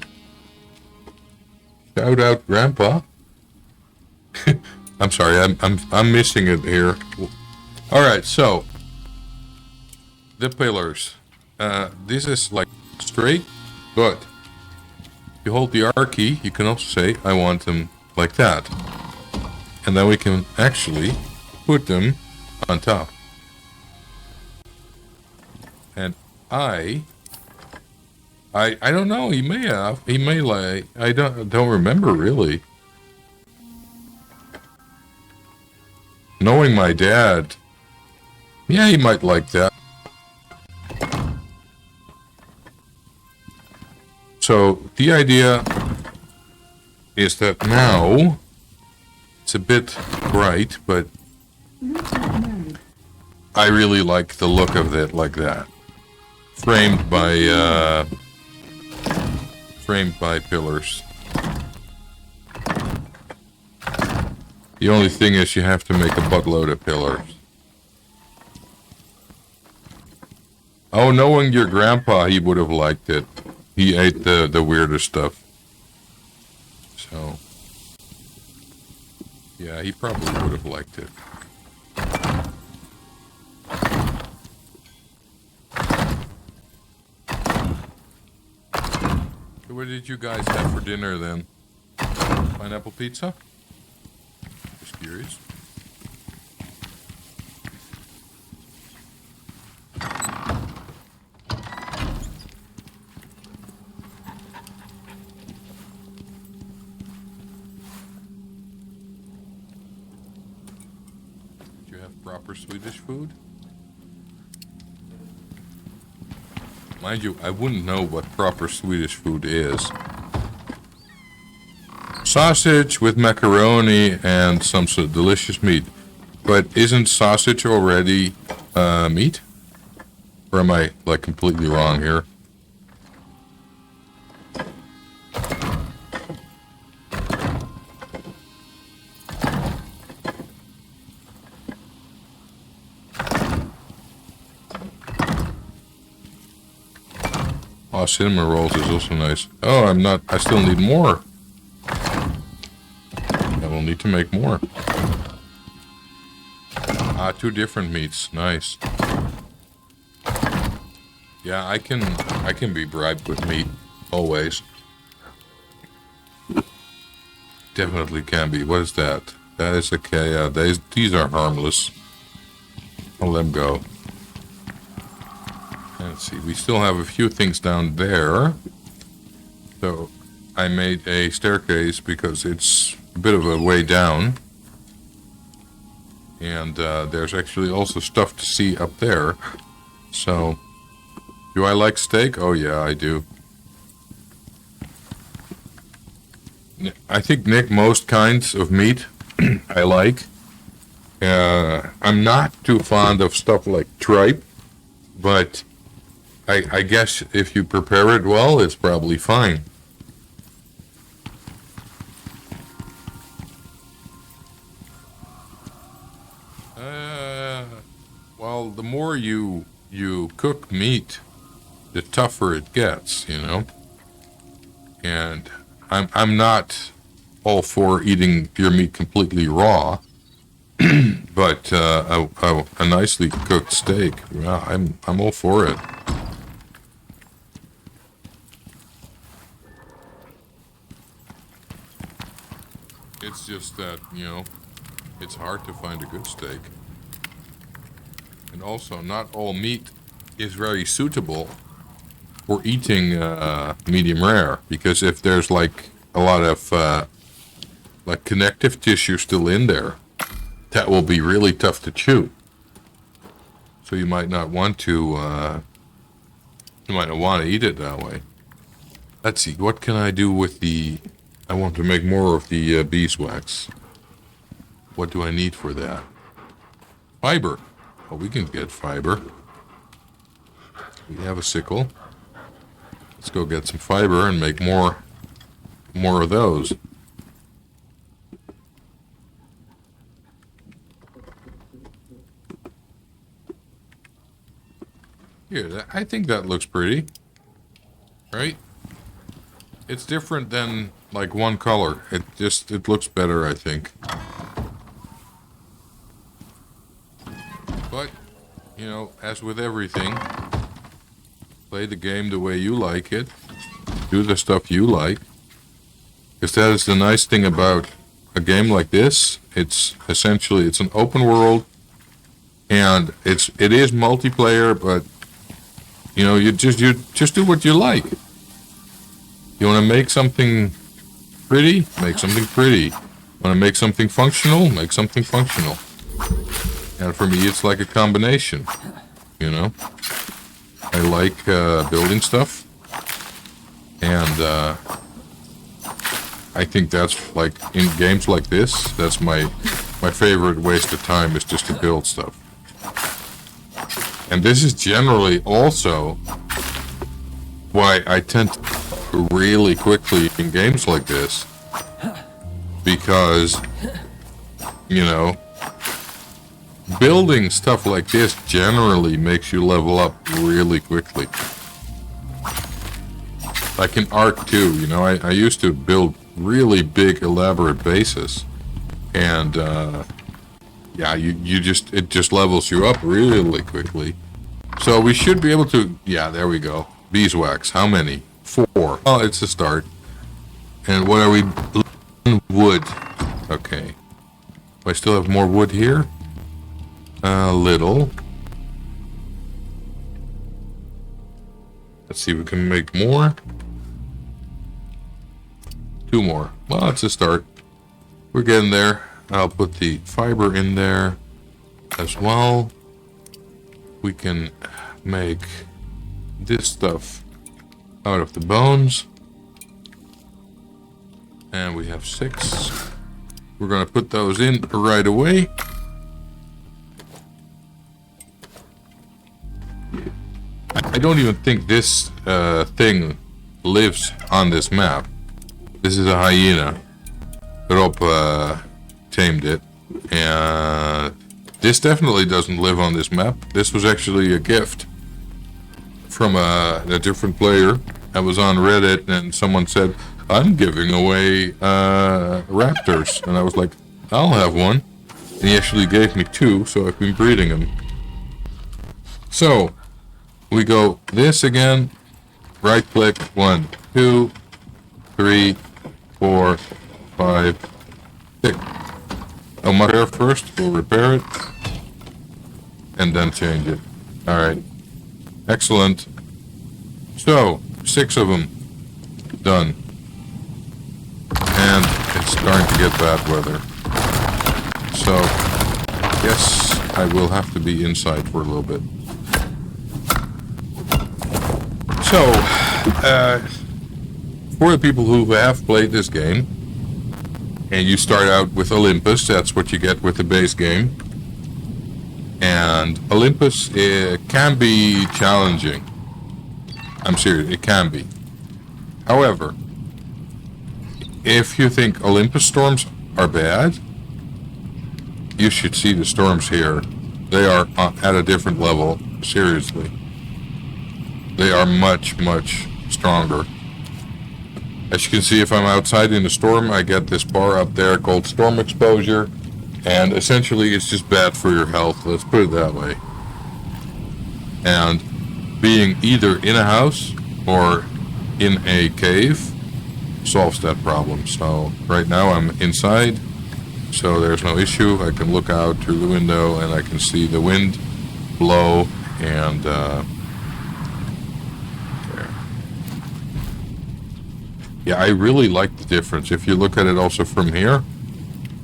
Speaker 1: Shout out, Grandpa. I'm sorry, I'm missing it here. All right, so the pillars. This is like straight, but you hold the R key, you can also say, I want them like that. And then we can actually put them on top. And I don't know, he may have. He may like, I don't remember really. Knowing my dad, yeah, he might like that. So the idea is that now it's a bit bright, but I really like the look of it like that. Framed framed by pillars. The only thing is you have to make a buttload of pillars. Oh, knowing your grandpa, he would have liked it. He ate the weirder stuff. So, yeah, he probably would have liked it. So what did you guys have for dinner then? Pineapple pizza? Just curious. Proper Swedish food? Mind you, I wouldn't know what proper Swedish food is. Sausage with macaroni and some sort of delicious meat. But isn't sausage already meat? Or am I like completely wrong here? Oh, cinnamon rolls is also nice. Oh, I still need more. I will need to make more. Ah, 2 different meats. Nice. Yeah, I can be bribed with meat. Always. Definitely can be. What is that? That is okay. Yeah, these are harmless. I'll let them go. Let's see, we still have a few things down there. So I made a staircase because it's a bit of a way down. And there's actually also stuff to see up there. So, do I like steak? Oh yeah, I do. I think, Nick, most kinds of meat I like. I'm not too fond of stuff like tripe, but I guess if you prepare it well, it's probably fine. Well, the more you cook meat, the tougher it gets, you know. And I'm not all for eating your meat completely raw, but a nicely cooked steak, yeah, I'm all for it. It's just that, you know, it's hard to find a good steak. And also, not all meat is very suitable for eating medium rare, because if there's like a lot of like connective tissue still in there, that will be really tough to chew. So you might not want to eat it that way. Let's see, what can I do with the... I want to make more of the beeswax. What do I need for that? Fiber. Oh, we can get fiber. We have a sickle. Let's go get some fiber and make more of those. Here, I think that looks pretty. Right? It's different than like one color. It looks better, I think. But, you know, as with everything, play the game the way you like it. Do the stuff you like. Because that is the nice thing about a game like this. It's essentially, it's an open world, and it is multiplayer, but you know, you just do what you like. You want to make something pretty? Make something pretty. Want to make something functional? Make something functional. And for me, it's like a combination, you know? I like building stuff, and I think that's like, in games like this, that's my favorite waste of time, is just to build stuff. And this is generally also why I tend really quickly in games like this. Because, you know, building stuff like this generally makes you level up really quickly. Like in Ark 2, you know, I used to build really big, elaborate bases. And, yeah, it just levels you up really quickly. So we should be able to, yeah, there we go. Beeswax, how many? 4. Oh, it's a start. And what are we? Wood. Okay. Do I still have more wood here? A little. Let's see if we can make more. 2 more. Well, it's a start. We're getting there. I'll put the fiber in there as well. We can make this stuff out of the bones. And we have 6. We're going to put those in right away. I don't even think this thing lives on this map. This is a hyena. Rob tamed it. And this definitely doesn't live on this map. This was actually a gift from a different player. I was on Reddit and someone said, I'm giving away raptors. And I was like, I'll have one. And he actually gave me 2, so I've been breeding them. So, we go this again. Right click. 1, 2, 3, 4, 5, 6. I'll mark it first. We'll repair it. And then change it. Alright. Excellent. So, 6 of them. Done. And it's starting to get bad weather. So, yes, I will have to be inside for a little bit. So, for the people who have played this game, and you start out with Olympus, that's what you get with the base game. And Olympus, it can be challenging. I'm serious, it can be. However, if you think Olympus storms are bad, you should see the storms here. They are at a different level, seriously. They are much, much stronger. As you can see, if I'm outside in the storm, I get this bar up there called storm exposure, and essentially it's just bad for your health, let's put it that way. And being either in a house or in a cave solves that problem. So right now I'm inside, so there's no issue. I can look out through the window and I can see the wind blow and there. Yeah, I really like the difference. If you look at it also from here,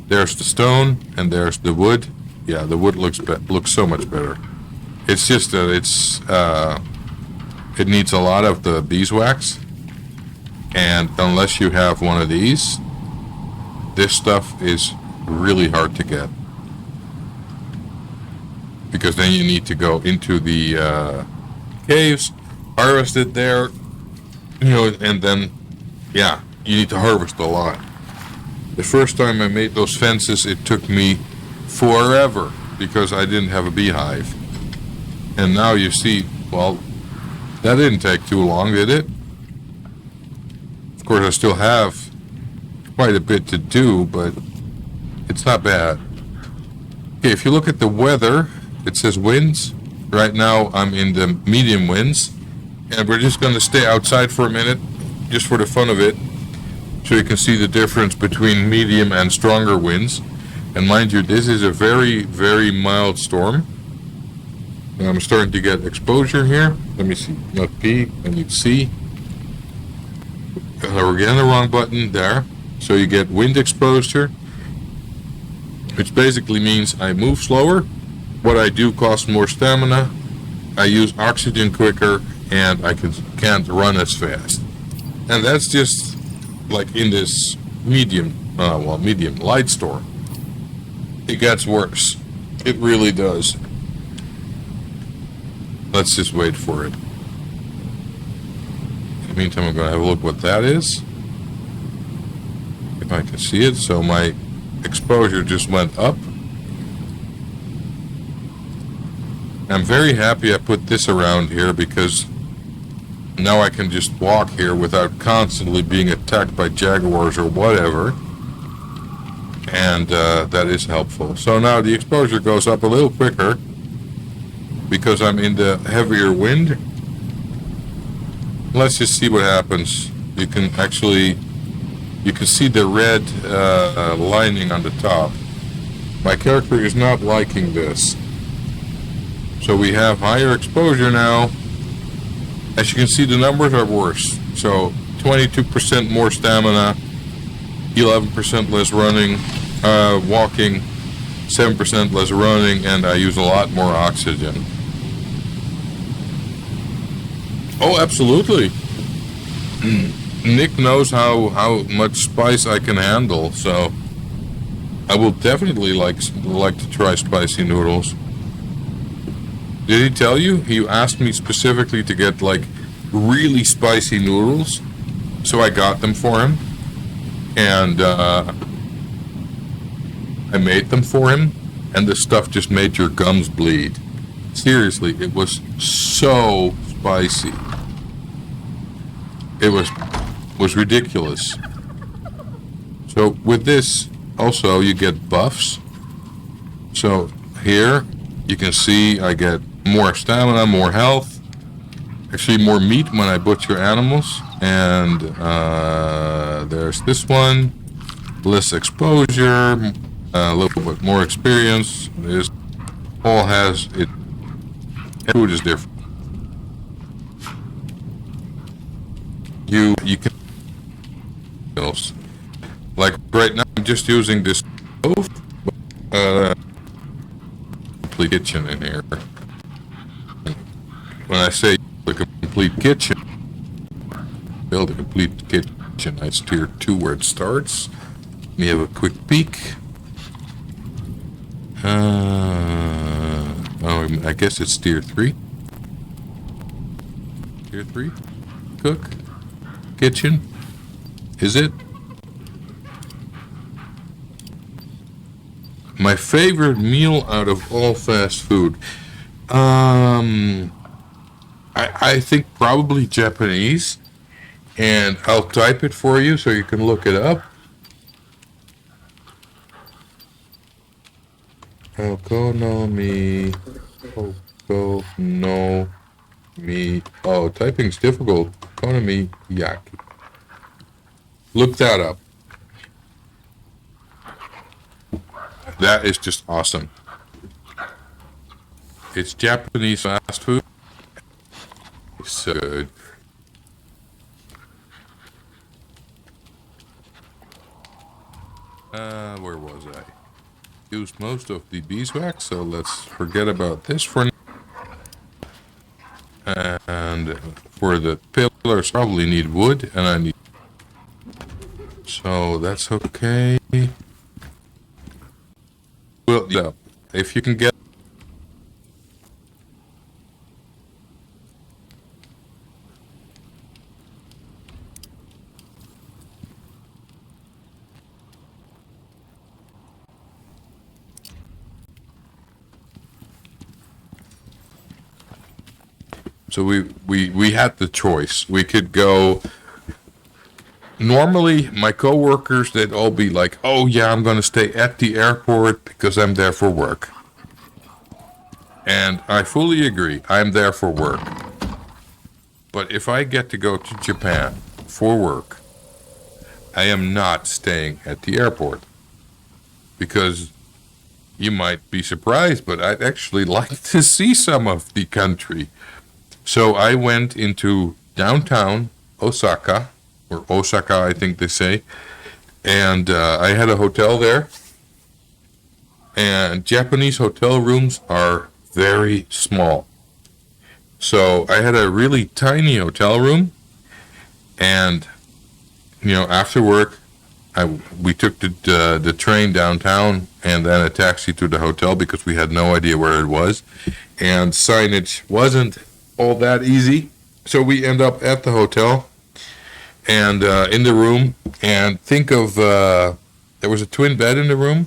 Speaker 1: there's the stone and there's the wood. Yeah, the wood looks so much better. It's just that it needs a lot of the beeswax. And unless you have one of these, this stuff is really hard to get. Because then you need to go into the caves, harvest it there, you know, and then, yeah, you need to harvest a lot. The first time I made those fences, it took me forever because I didn't have a beehive. And now you see, well, that didn't take too long, did it? Of course, I still have quite a bit to do, but it's not bad. Okay, if you look at the weather, it says winds. Right now, I'm in the medium winds. And we're just going to stay outside for a minute, just for the fun of it, so you can see the difference between medium and stronger winds. And mind you, this is a very, very mild storm. And I'm starting to get exposure here. Let me see, not P, I need C. We're getting the wrong button there. So you get wind exposure, which basically means I move slower. What I do costs more stamina. I use oxygen quicker, and I can't run as fast. And that's just like in this medium light storm. It gets worse. It really does. Let's just wait for it. Meantime, I'm going to have a look what that is. If I can see it. So my exposure just went up. I'm very happy I put this around here because now I can just walk here without constantly being attacked by jaguars or whatever. And that is helpful. So now the exposure goes up a little quicker because I'm in the heavier wind. Let's just see what happens. You can see the red lining on the top. My character is not liking this. So we have higher exposure now. As you can see, the numbers are worse. So 22% more stamina, 11% less running, walking, 7% less running, and I use a lot more oxygen. Oh, absolutely. Nick knows how much spice I can handle, so I will definitely like to try spicy noodles. Did he tell you? He asked me specifically to get like really spicy noodles, so I got them for him, and I made them for him, and the stuff just made your gums bleed. Seriously, it was so spicy. It was ridiculous. So with this, also you get buffs. So here you can see I get more stamina, more health, actually more meat when I butcher animals, and there's this one, less exposure, a little bit more experience. This all has it. Food is different. You can like right now I'm just using this stove, complete kitchen in here. When I say a complete kitchen, build a complete kitchen, that's tier 2 where it starts. Let me have a quick peek. I guess it's tier 3. Tier 3? Cook? Kitchen? Is it? My favorite meal out of all fast food? I think probably Japanese, and I'll type it for you so you can look it up. Okonomi. Oh, typing's difficult. Okonomiyaki. Look that up. That is just awesome. It's Japanese fast food. It's so good. Where was I? Used most of the beeswax, so let's forget about this for now. And for the pillars, probably need wood, and I need. So that's okay. Well, yeah, if you can get. So we had the choice. We could go. Normally, my coworkers, they'd all be like, "Oh yeah, I'm going to stay at the airport because I'm there for work." And I fully agree. I'm there for work. But if I get to go to Japan for work, I am not staying at the airport. Because you might be surprised, but I'd actually like to see some of the country. So I went into downtown Osaka, or Osaka, I think they say, and I had a hotel there. And Japanese hotel rooms are very small. So I had a really tiny hotel room, and after work, we took the train downtown and then a taxi to the hotel because we had no idea where it was, and signage wasn't all that easy. So we end up at the hotel, and in the room, and think of there was a twin bed in the room.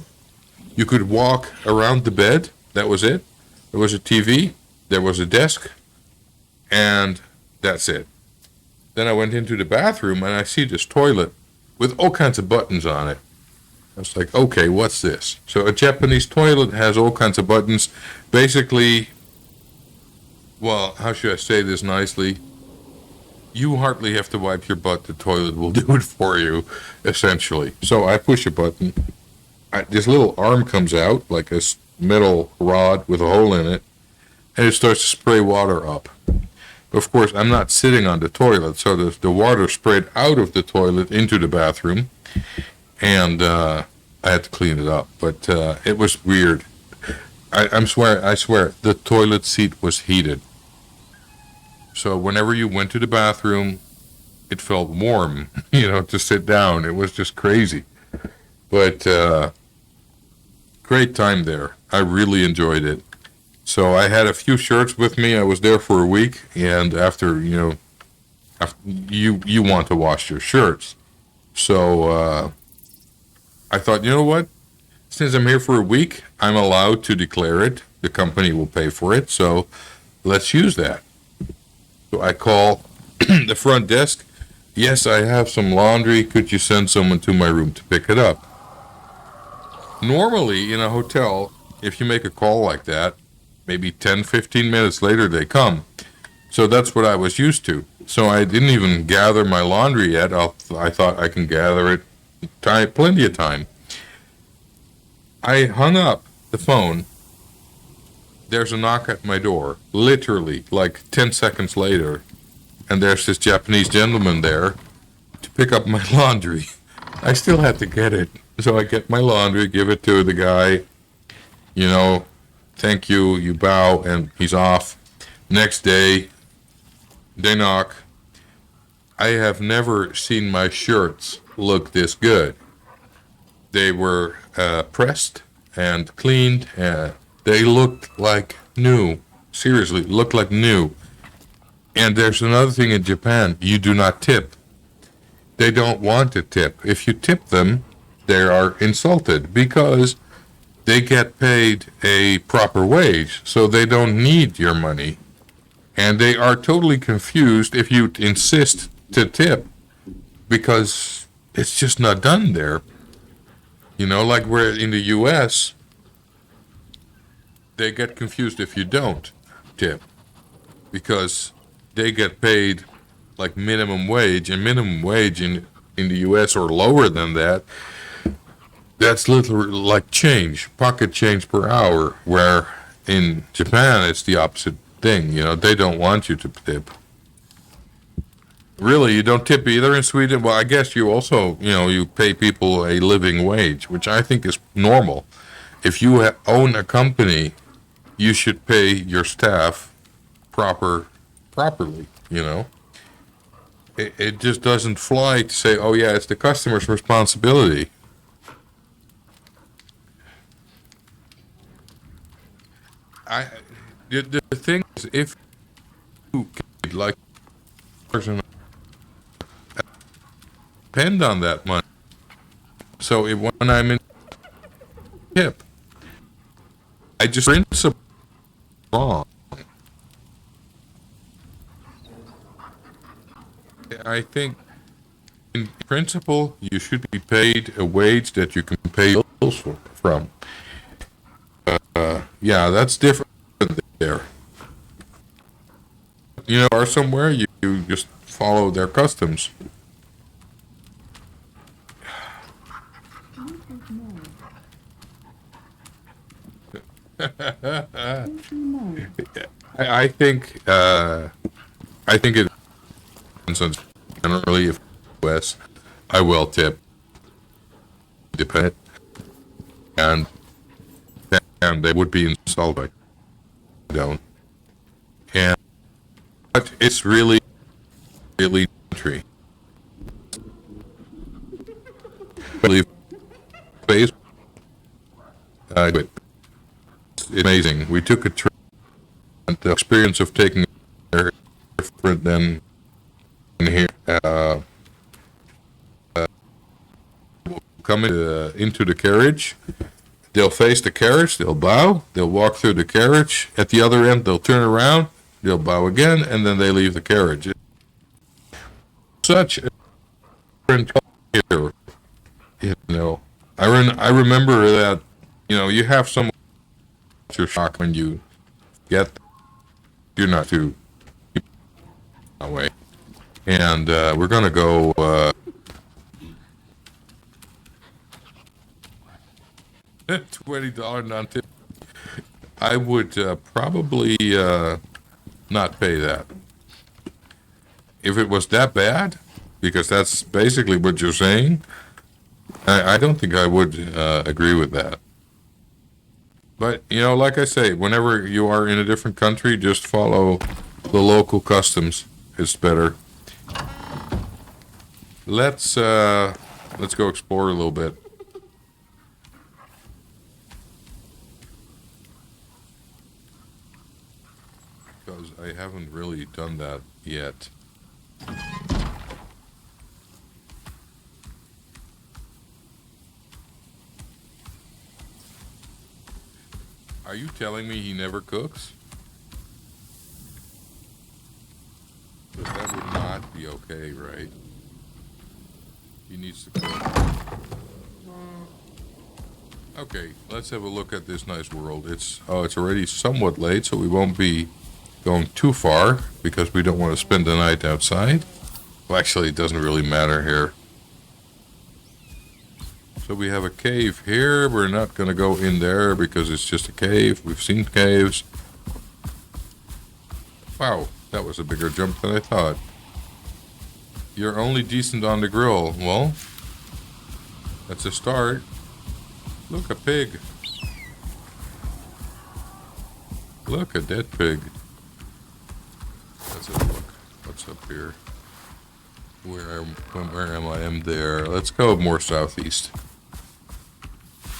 Speaker 1: You could walk around the bed. That was it. There was a TV. There was a desk, and that's it. Then I went into the bathroom, and I see this toilet with all kinds of buttons on it. I was like, okay, what's this? So a Japanese toilet has all kinds of buttons. Basically, well, how should I say this nicely? You hardly have to wipe your butt. The toilet will do it for you, essentially. So I push a button. This little arm comes out, like a metal rod with a hole in it, and it starts to spray water up. Of course, I'm not sitting on the toilet, so the water sprayed out of the toilet into the bathroom, and I had to clean it up. But it was weird. I swear, the toilet seat was heated. So whenever you went to the bathroom, it felt warm, to sit down. It was just crazy. But great time there. I really enjoyed it. So I had a few shirts with me. I was there for a week, and after you want to wash your shirts. So I thought, you know what? Since I'm here for a week, I'm allowed to declare it. The company will pay for it, so let's use that. So I call the front desk. Yes, I have some laundry. Could you send someone to my room to pick it up? Normally, in a hotel, if you make a call like that, maybe 10, 15 minutes later they come. So that's what I was used to. So I didn't even gather my laundry yet. I thought I can gather it plenty of time. I hung up the phone. There's a knock at my door, literally like 10 seconds later, and there's this Japanese gentleman there to pick up my laundry. I still had to get it. So I get my laundry, give it to the guy, thank you, you bow, and he's off. Next day, they knock. I have never seen my shirts look this good. They were pressed and cleaned. They looked like new. Seriously, looked like new. And there's another thing in Japan. You do not tip. They don't want to tip. If you tip them, they are insulted because they get paid a proper wage, so they don't need your money. And they are totally confused if you insist to tip because it's just not done there. Like we're in the U.S., they get confused if you don't tip because they get paid like minimum wage, and minimum wage in the U.S. or lower than that, that's literally like change, pocket change per hour, where in Japan it's the opposite thing. They don't want you to tip. Really, you don't tip either in Sweden? Well, I guess you also, you pay people a living wage, which I think is normal. If you own a company, you should pay your staff properly, It just doesn't fly to say, oh yeah, it's the customer's responsibility. The thing is, if you like person depend on that money. So when I'm in tip, I just principle wrong. I think in principle you should be paid a wage that you can pay bills from. Yeah, that's different there. Or somewhere you just follow their customs. I think it depends. Generally, if US, I will tip. Depend, and they would be insulted. I don't. But it's really country. Really, it's amazing. We took a trip, and the experience of taking a different than here. come into the carriage. They'll face the carriage, they'll bow, they'll walk through the carriage. At the other end, they'll turn around, they'll bow again, and then they leave the carriage. Such a different culture, you know. I remember that, you know, you have some culture shock when you get, you're not too that way. And we're going to go $20 non-tip. I would probably not pay that. If it was that bad, because that's basically what you're saying, I don't think I would agree with that. But, you know, like I say, whenever you are in a different country, just follow the local customs. It's better. Let's go explore a little bit. Because I haven't really done that yet. Are you telling me he never cooks? Because that would not be okay, right? He needs to cook. Okay, let's have a look at this nice world. It's already somewhat late, so we won't be going too far because we don't want to spend the night outside. Well, actually, it doesn't really matter here. So we have a cave here. We're not going to go in there because it's just a cave. We've seen caves. Wow, that was a bigger jump than I thought. You're only decent on the grill. Well, that's a start. Look, a pig. Look, a dead pig. Let's have a look. What's up here? Where am I? I'm there. Let's go more southeast.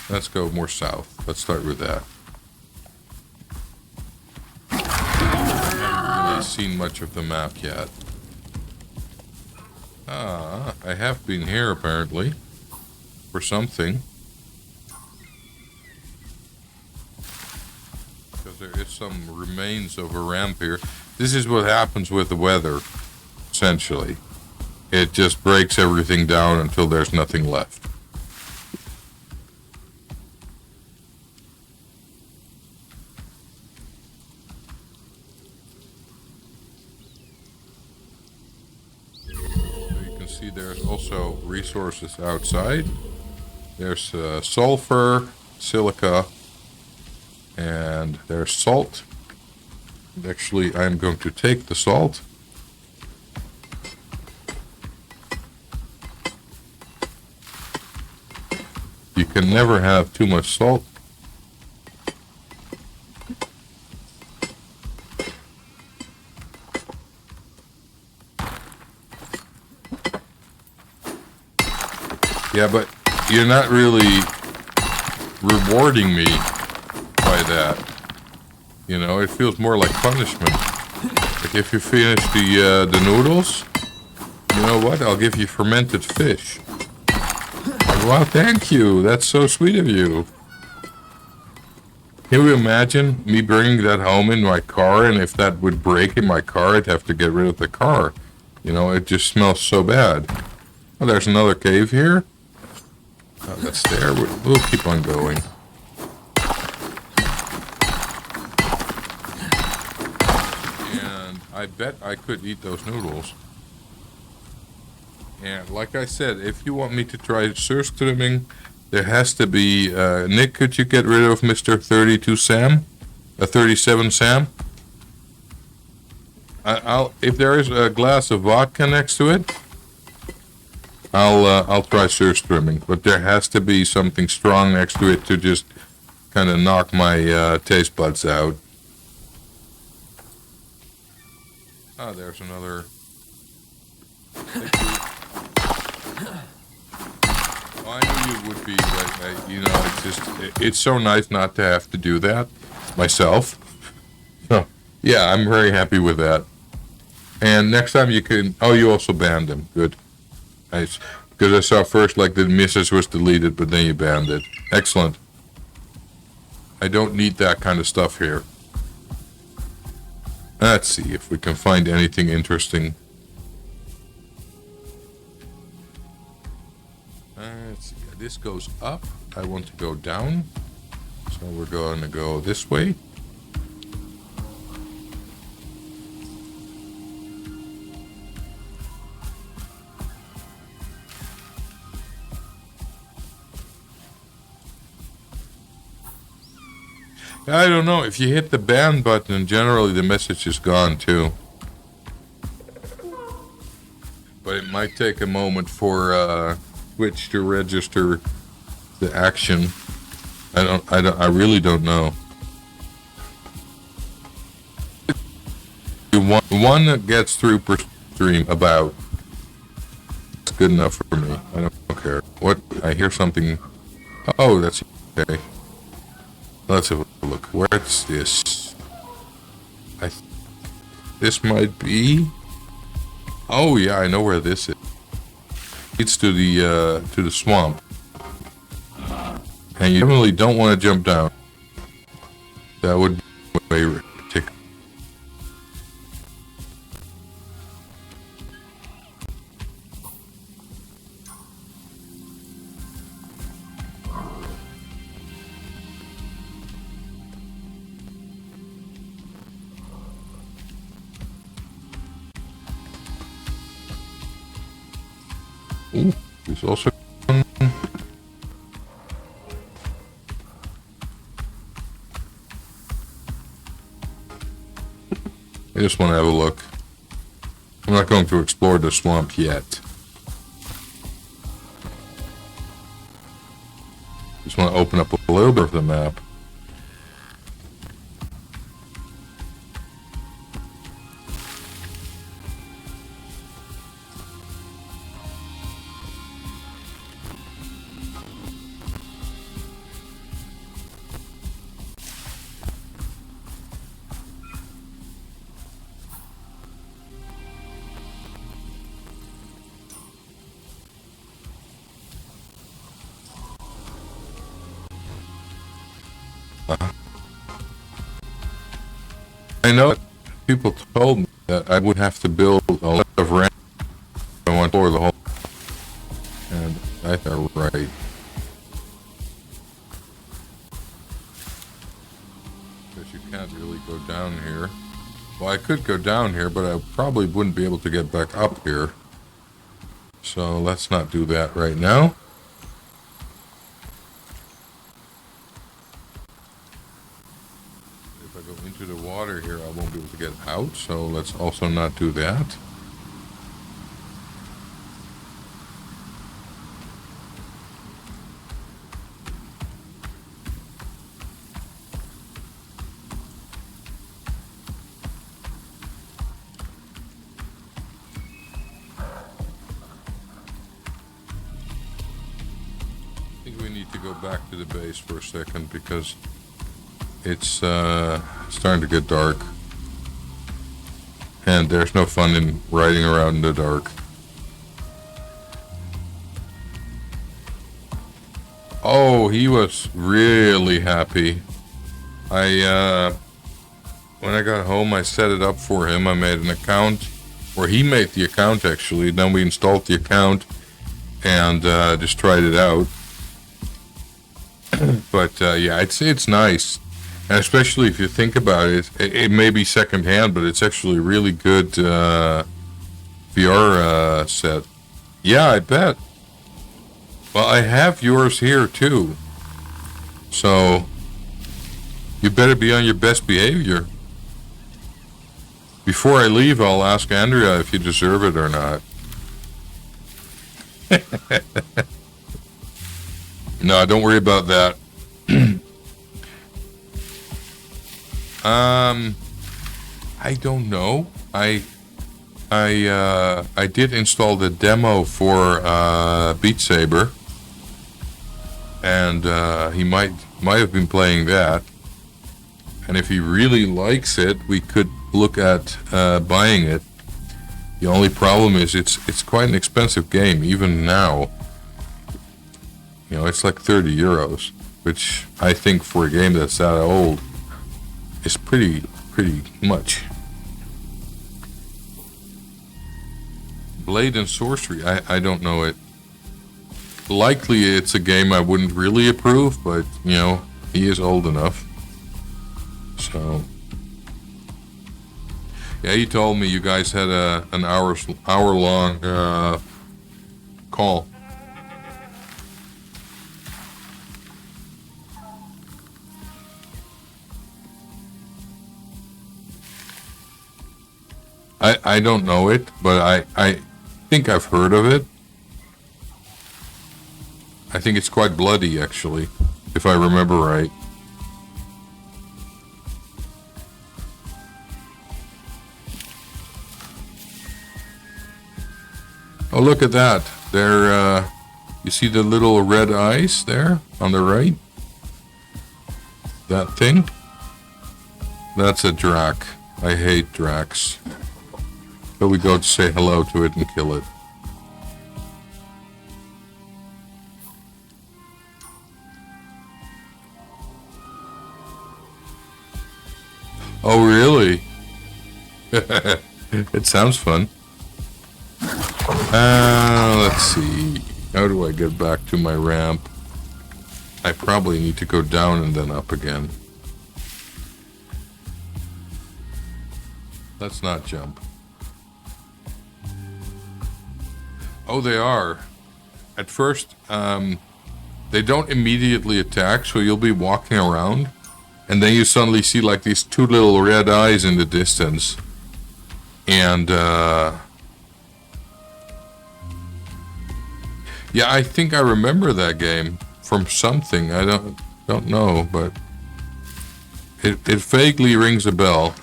Speaker 1: Let's go more south. Let's start with that. I haven't really seen much of the map yet. Ah, I have been here apparently for something. Because there is some remains of a ramp here. This is what happens with the weather, essentially. It just breaks everything down until there's nothing left. There's also resources outside. There's sulfur, silica, and there's salt. Actually, I'm going to take the salt. You can never have too much salt. Yeah, but you're not really rewarding me by that. You know, it feels more like punishment. Like if you finish the noodles, you know what? I'll give you fermented fish. Like, wow, thank you. That's so sweet of you. Can you imagine me bringing that home in my car, and if that would break in my car, I'd have to get rid of the car. You know, it just smells so bad. Oh, there's another cave here. Oh, that's there. We'll keep on going. And I bet I could eat those noodles. And like I said, if you want me to try surströmming, there has to be... Nick, could you get rid of Mr. 32 Sam? 37 Sam? If there is a glass of vodka next to it, I'll try surströmming, but there has to be something strong next to it to just kind of knock my taste buds out. Ah, there's another. Oh, I knew you would be, but you know, it's so nice not to have to do that myself. So yeah, I'm very happy with that. And next time you can. Oh, you also banned him. Good. Nice. Because I saw first like the message was deleted, but then you banned it. Excellent. I don't need that kind of stuff here. Let's see if we can find anything interesting. Let's see. This goes up. I want to go down. So we're going to go this way. I don't know. If you hit the ban button, generally the message is gone too. But it might take a moment for Twitch to register the action. I really don't know. One that gets through per stream about. It's good enough for me. I don't care. What? I hear something. Oh, that's okay. Let's have a look. Where's this? This might be. Oh yeah, I know where this is. It's to the swamp. And you definitely don't want to jump down. That would be way ridiculous. Ooh, there's also I just want to have a look. I'm not going to explore the swamp yet. Just want to open up a little bit of the map. I know people told me that I would have to build a lot of ramp if I want to explore the whole, and I thought right. Because you can't really go down here. Well, I could go down here, but I probably wouldn't be able to get back up here. So let's not do that right now. Into the water here, I won't be able to get out, so let's also not do that. I think we need to go back to the base for a second because it's starting to get dark, and there's no fun in riding around in the dark. Oh, he was really happy. When I got home, I set it up for him. I made an account, or he made the account actually. Then we installed the account and just tried it out. But yeah, I'd say it's nice. And especially if you think about it, it may be secondhand, but it's actually a really good VR set. Yeah, I bet. Well, I have yours here too. So, you better be on your best behavior. Before I leave, I'll ask Andrea if you deserve it or not. No, don't worry about that. I don't know. I did install the demo for Beat Saber, and he might have been playing that. And if he really likes it, we could look at buying it. The only problem is it's quite an expensive game, even now. You know, it's like 30 euros, which I think for a game that's that old is pretty much. Blade and Sorcery, I don't know it. Likely it's a game I wouldn't really approve, but, you know, he is old enough. So, yeah, he told me you guys had an hour-long call. I don't know it, but I think I've heard of it. I think it's quite bloody, actually, if I remember right. Oh, look at that. There, you see the little red eyes there on the right? That thing? That's a drac. I hate dracs. So we go to say hello to it and kill it. Oh, really? It sounds fun. Let's see. How do I get back to my ramp? I probably need to go down and then up again. Let's not jump. Oh, they are. At first, they don't immediately attack, so you'll be walking around, and then you suddenly see like these two little red eyes in the distance. And, yeah, I think I remember that game from something. I don't know, but it vaguely rings a bell.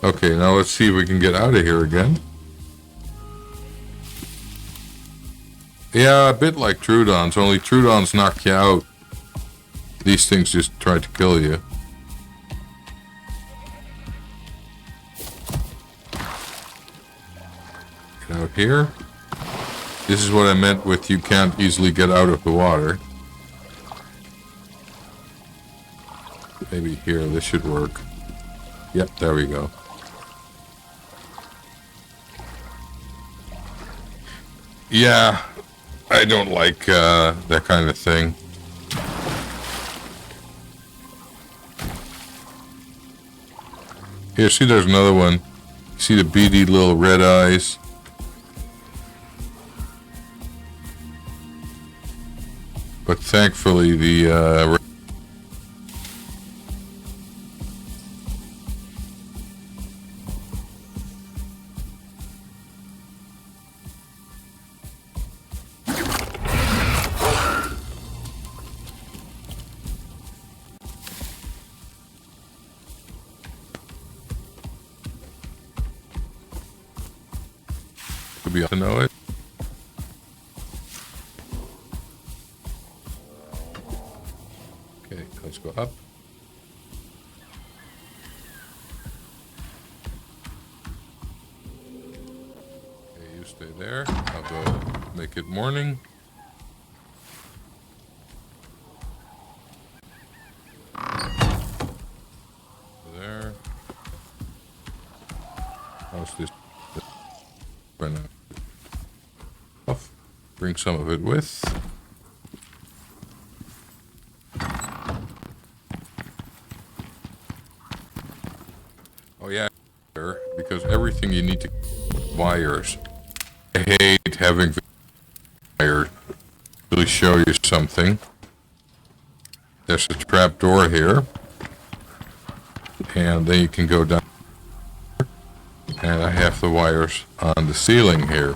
Speaker 1: Okay, now let's see if we can get out of here again. Yeah, a bit like Trudons, only Trudons knock you out. These things just try to kill you. Get out here. This is what I meant with you can't easily get out of the water. Maybe here, this should work. Yep, there we go. Yeah, I don't like that kind of thing. Here, see, there's another one. See the beady little red eyes? But thankfully, the to be able to know it. Okay, let's go up. Okay, you stay there. I'll go make it morning. There. How's this? Off. Bring some of it with. Oh yeah, because everything you need to wires. I hate having wires. Really show you something. There's a trap door here, and then you can go down. And I have the wires on the ceiling here.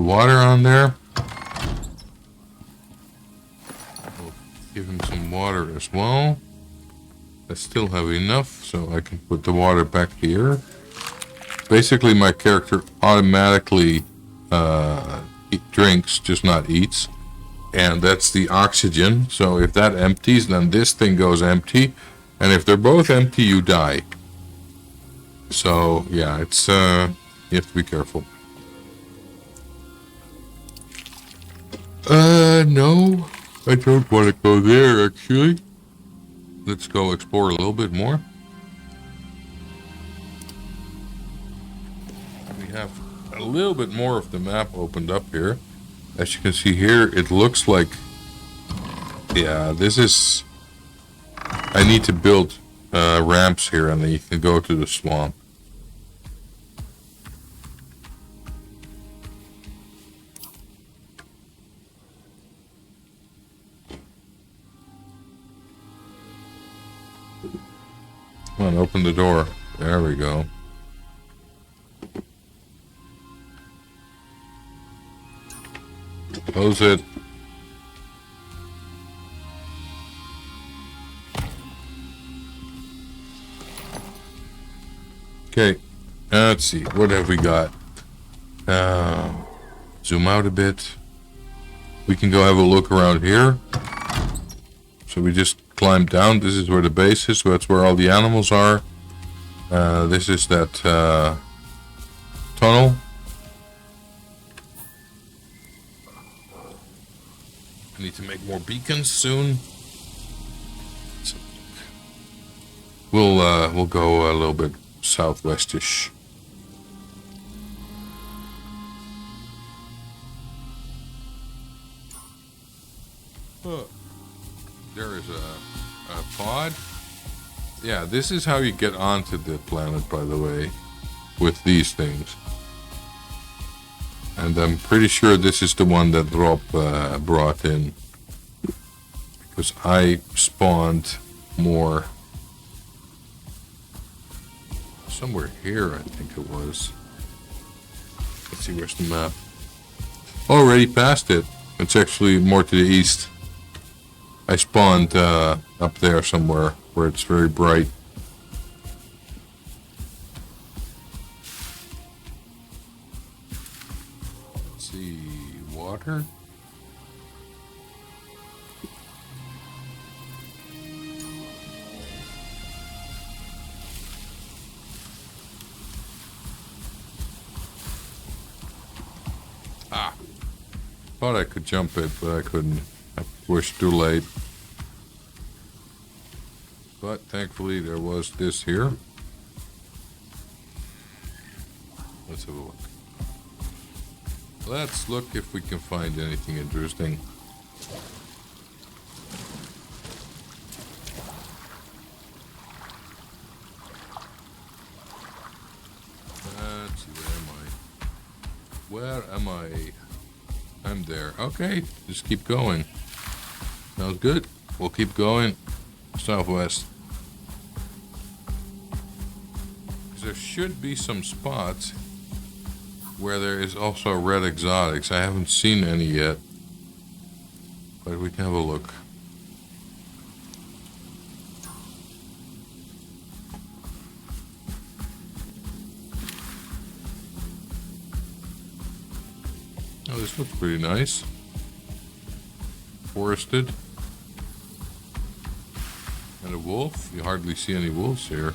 Speaker 1: water on there. We'll give him some water as well. I still have enough, so I can put the water back here. Basically, my character automatically drinks, just not eats. And that's the oxygen. So if that empties, then this thing goes empty. And if they're both empty, you die. So, yeah, it's, you have to be careful. No, I don't want to go there, actually. Let's go explore a little bit more. We have a little bit more of the map opened up here. As you can see here, it looks like, yeah, this is, I need to build ramps here and then you can go to the swamp. Come on, open the door. There we go. Close it. Okay, let's see. What have we got? Zoom out a bit. We can go have a look around here. So we just climbed down. This is where the base is. So that's where all the animals are. This is that tunnel. I need to make more beacons soon. So we'll go a little bit southwestish. There is a pod. Yeah, this is how you get onto the planet, by the way, with these things. And I'm pretty sure this is the one that Rob brought in. Because I spawned more. Somewhere here, I think it was. Let's see, where's the map? Already passed it. It's actually more to the east. I spawned up there somewhere where it's very bright. Let's see, water. Ah, thought I could jump it, but I couldn't. I was too late. But thankfully there was this here. Let's have a look. Let's look if we can find anything interesting. Let's see, where am I? I'm there. Okay, just keep going. Sounds good. We'll keep going southwest. There should be some spots where there is also red exotics. I haven't seen any yet, but we can have a look. Oh, this looks pretty nice. Forested. And a wolf. You hardly see any wolves here.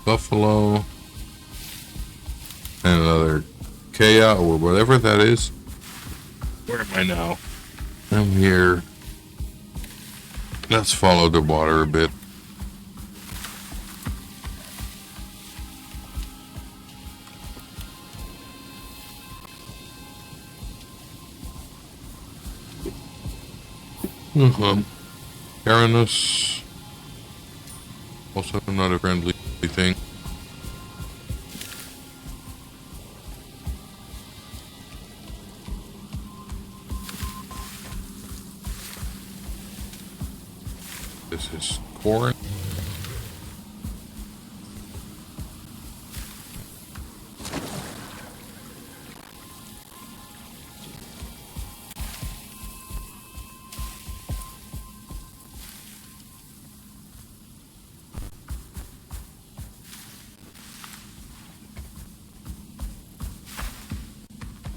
Speaker 1: Buffalo. And another Kea or whatever that is. Where am I now? I'm here. Let's follow the water a bit. Carinus. Also not a friendly thing. This is corn.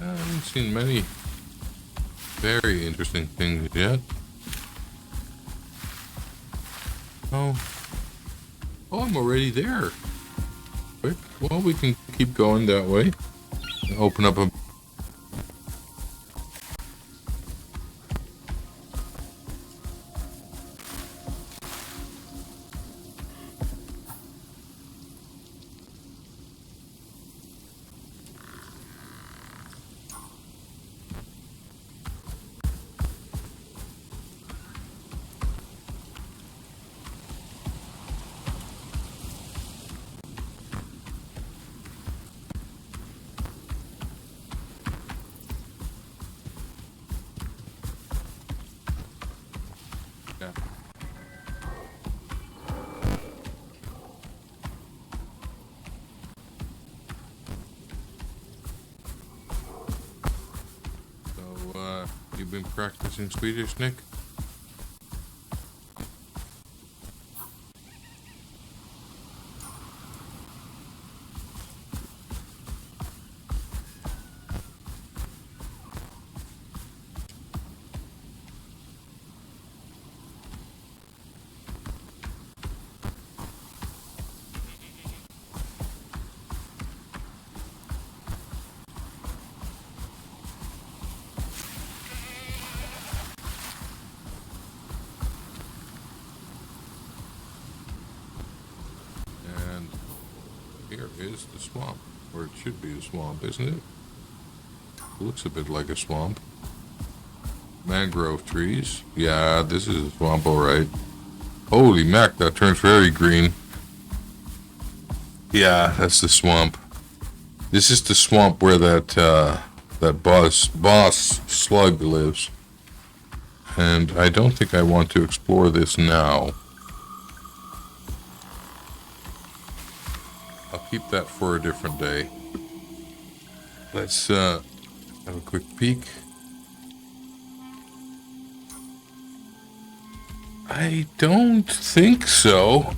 Speaker 1: I haven't seen many very interesting things yet. Oh, I'm already there. Quick. Well, we can keep going that way. Open up a... Yeah. So, you've been practicing Swedish, Nick? And here is the swamp, or it should be a swamp, isn't it? It looks a bit like a swamp. Mangrove trees. Yeah, this is a swamp, alright. Holy mac, that turns very green. Yeah, that's the swamp. This is the swamp where that boss slug lives. And I don't think I want to explore this now. I'll keep that for a different day. Let's have a quick peek. I don't think so.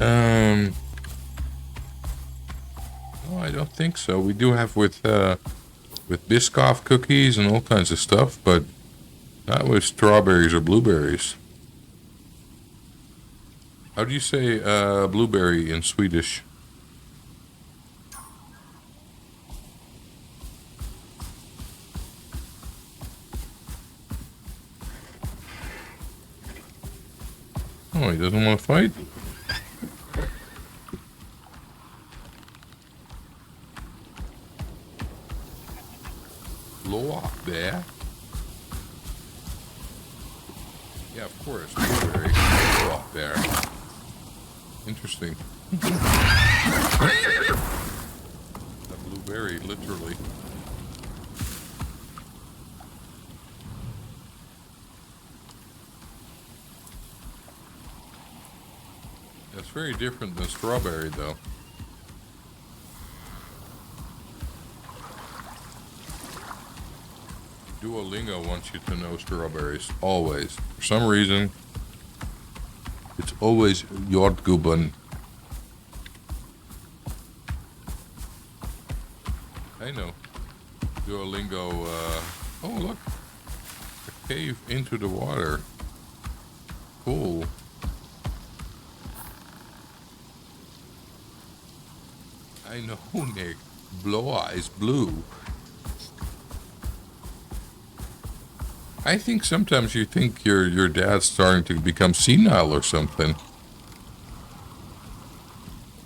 Speaker 1: No, I don't think so. We do have with Biscoff cookies and all kinds of stuff, but not with strawberries or blueberries. How do you say blueberry in Swedish? Oh, he doesn't want to fight? Blåbär? Yeah, of course. Blueberry. Blåbär. Interesting. A blueberry, literally. That's very different than strawberry, though. Duolingo wants you to know strawberries, always. For some reason, it's always jordgubben. I know. Duolingo, oh look, a cave into the water. Cool. I know, Nick. Blåa is blue. I think sometimes you think your dad's starting to become senile or something.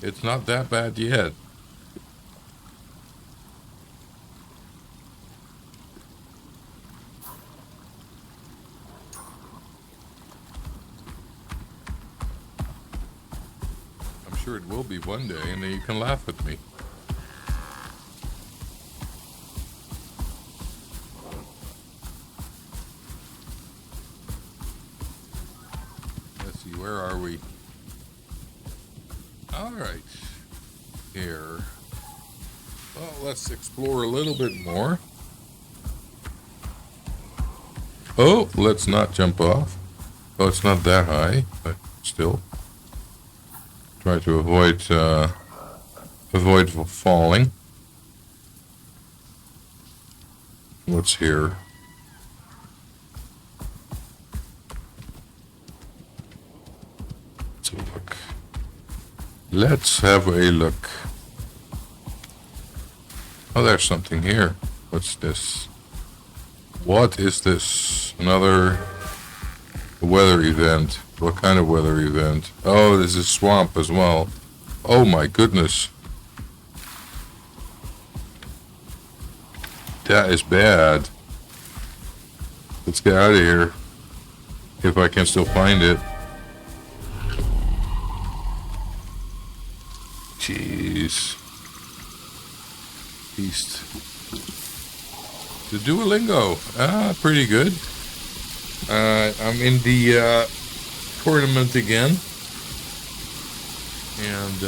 Speaker 1: It's not that bad yet. I'm sure it will be one day, and then you can laugh at me. Where are we? All right. Here. Well, let's explore a little bit more. Oh, let's not jump off. Oh, it's not that high, but still. Try to avoid falling. What's here? Let's have a look. Let's have a look. Oh, there's something here. What's this? What is this? Another weather event. What kind of weather event? Oh, this is swamp as well. Oh my goodness. That is bad. Let's get out of here. If I can still find it. Jeez. Beast. The Duolingo. Ah, pretty good. I'm in the tournament again. And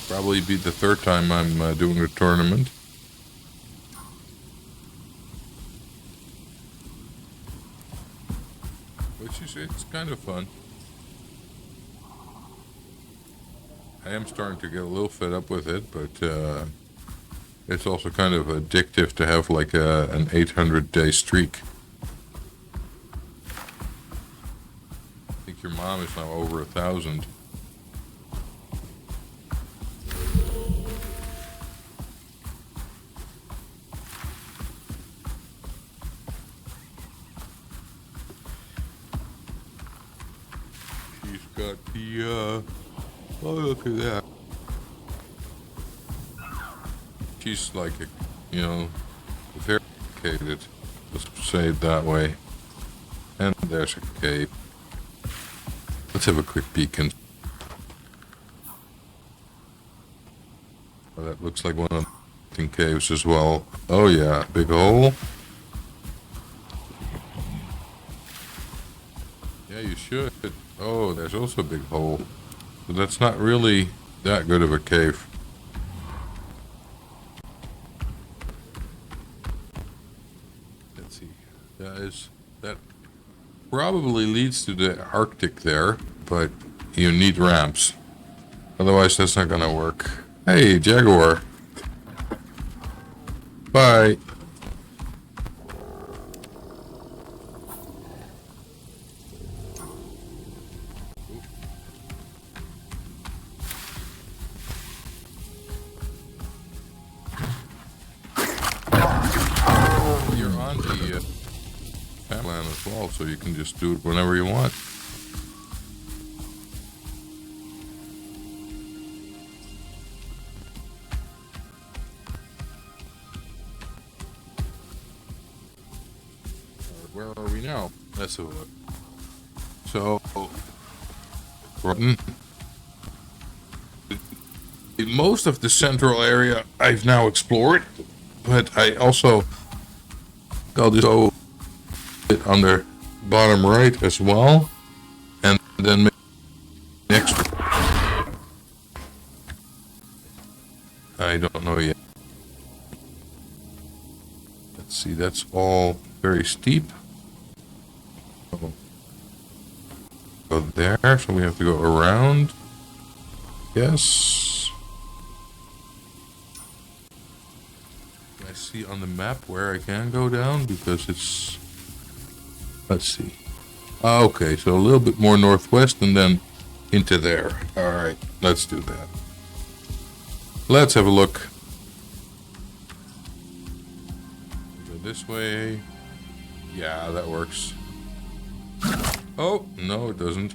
Speaker 1: probably be the third time I'm doing the tournament. Which is, it's kind of fun. I am starting to get a little fed up with it, but it's also kind of addictive to have like an 800-day streak. I think your mom is now over 1,000. She's got the, oh, look at that. She's like, you know, very educated, let's say it that way. And there's a cave. Let's have a quick peek in. Oh, that looks like one of the caves as well. Oh yeah, big hole. Yeah, you should. Oh, there's also a big hole. But that's not really that good of a cave. Let's see. That probably leads to the Arctic there, but you need ramps. Otherwise, that's not gonna work. Hey, Jaguar. Bye. You're on the land as well, so you can just do it whenever you want. Where are we now? Let's have a look. So, most of the central area I've now explored, but I also I'll just go it on the bottom right as well, and then next. I don't know yet. Let's see. That's all very steep. Go there, so we have to go around. Yes. I see on the map where I can go down because it's. Let's see. Okay, so a little bit more northwest and then into there. All right, let's do that. Let's have a look. Go this way. Yeah, that works. Oh, no, it doesn't.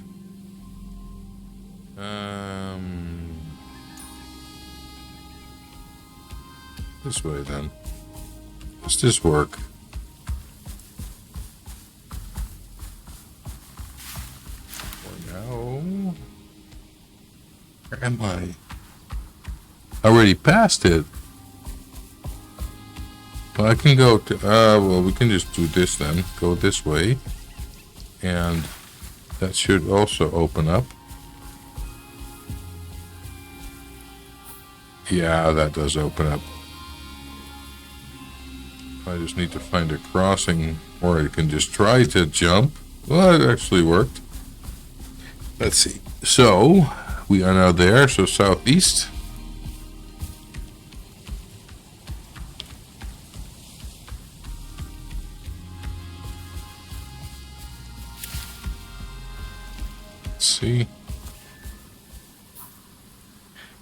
Speaker 1: This way then. Does this work? For now. Where am I? Already passed it. Well, I can go to, well, we can just do this then. Go this way. And that should also open up. Yeah, that does open up. I just need to find a crossing where I can just try to jump. Well, it actually worked. Let's see. So, we are now there, so southeast. see.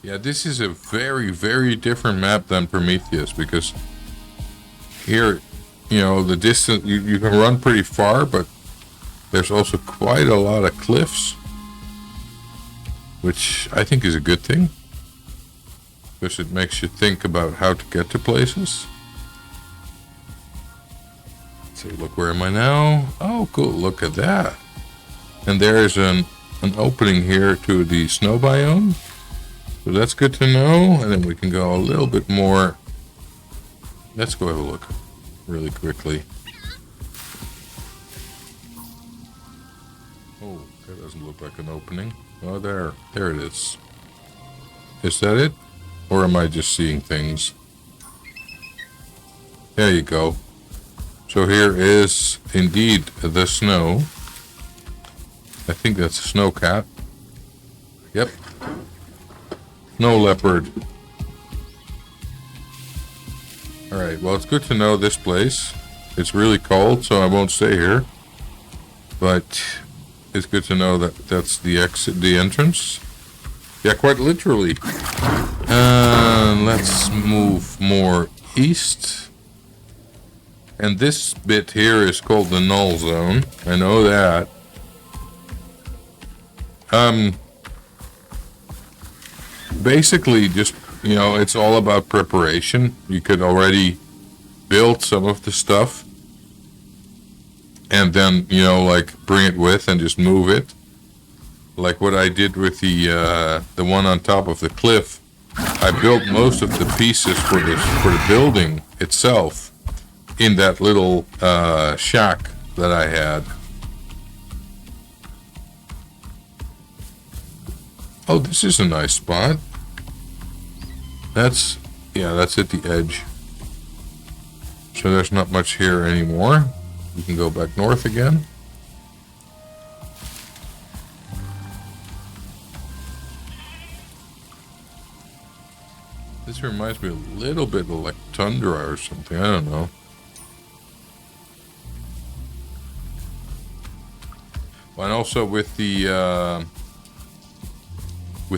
Speaker 1: Yeah, this is a very, very different map than Prometheus, because here, you know, the distance, you can run pretty far, but there's also quite a lot of cliffs, which I think is a good thing, because it makes you think about how to get to places. So look, where am I now? Oh, cool, look at that. And there's an opening here to the snow biome. So that's good to know. And then we can go a little bit more. Let's go have a look really quickly. Oh, that doesn't look like an opening. Oh, there it is. Is that it? Or am I just seeing things? There you go. So here is indeed the snow. I think that's a snow cat. Yep. Snow leopard. Alright, well, it's good to know this place. It's really cold, so I won't stay here. But it's good to know that that's the exit, the entrance. Yeah, quite literally. Let's move more east. And this bit here is called the null zone. I know that. Basically, just, you know, it's all about preparation. You could already build some of the stuff and then, you know, like bring it with and just move it. Like what I did with the one on top of the cliff. I built most of the pieces for the building itself in that little shack that I had. Oh, this is a nice spot. That's at the edge. So there's not much here anymore. We can go back north again. This reminds me a little bit of like tundra or something. I don't know. And also with the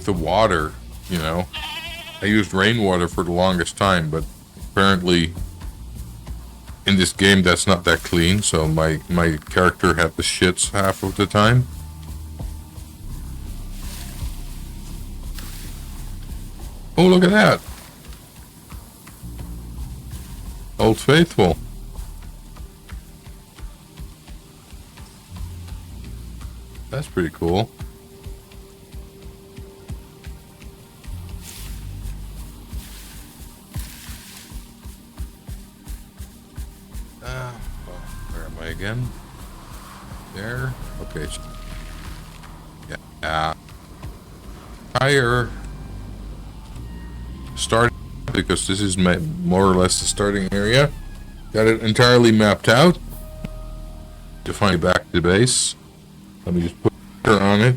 Speaker 1: water, you know, I used rainwater for the longest time, but apparently in this game that's not that clean, so my character had the shits half of the time. Oh, look at that. Old Faithful. That's pretty cool. Where am I again? There. Okay. Yeah. Higher. Start, because this is more or less the starting area. Got it entirely mapped out. To find back to base. Let me just put her on it.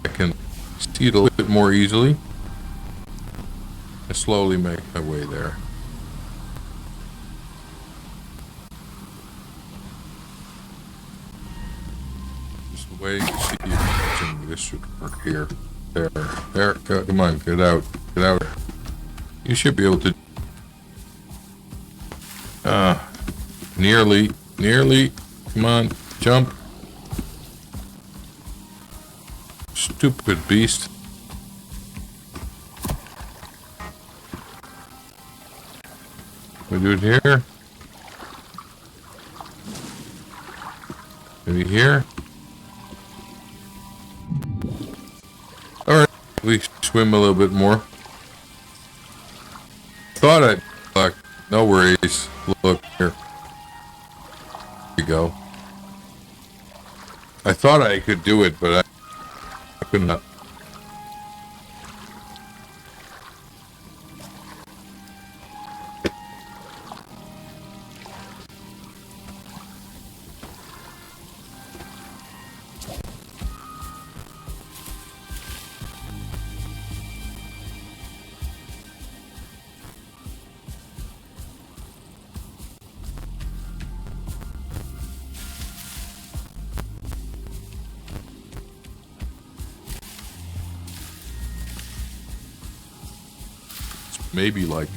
Speaker 1: I can see it a little bit more easily. I slowly make my way there. Just waiting to see if this should work here. There, come on, get out. You should be able to. Nearly. Come on, jump. Stupid beast. We do it here. Maybe here. Alright, we swim a little bit more. Thought I'd luck. No worries. Look here. There you go. I thought I could do it, but I could not. maybe like.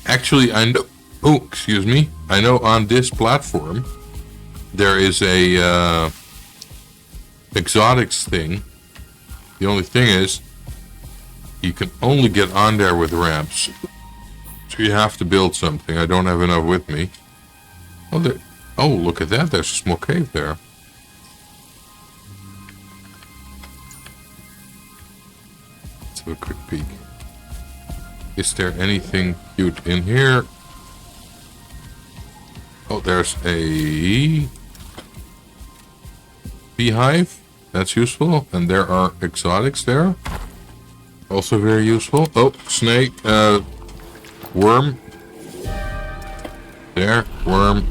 Speaker 1: Actually, I know. Oh, excuse me. I know on this platform there is a exotics thing. The only thing is, you can only get on there with ramps. So you have to build something. I don't have enough with me. Oh, there. Oh, look at that. There's a small cave there. Let's have a quick peek. Is there anything cute in here? Oh, there's a beehive. That's useful. And there are exotics there. Also very useful. Oh, snake. Worm. There. Worm.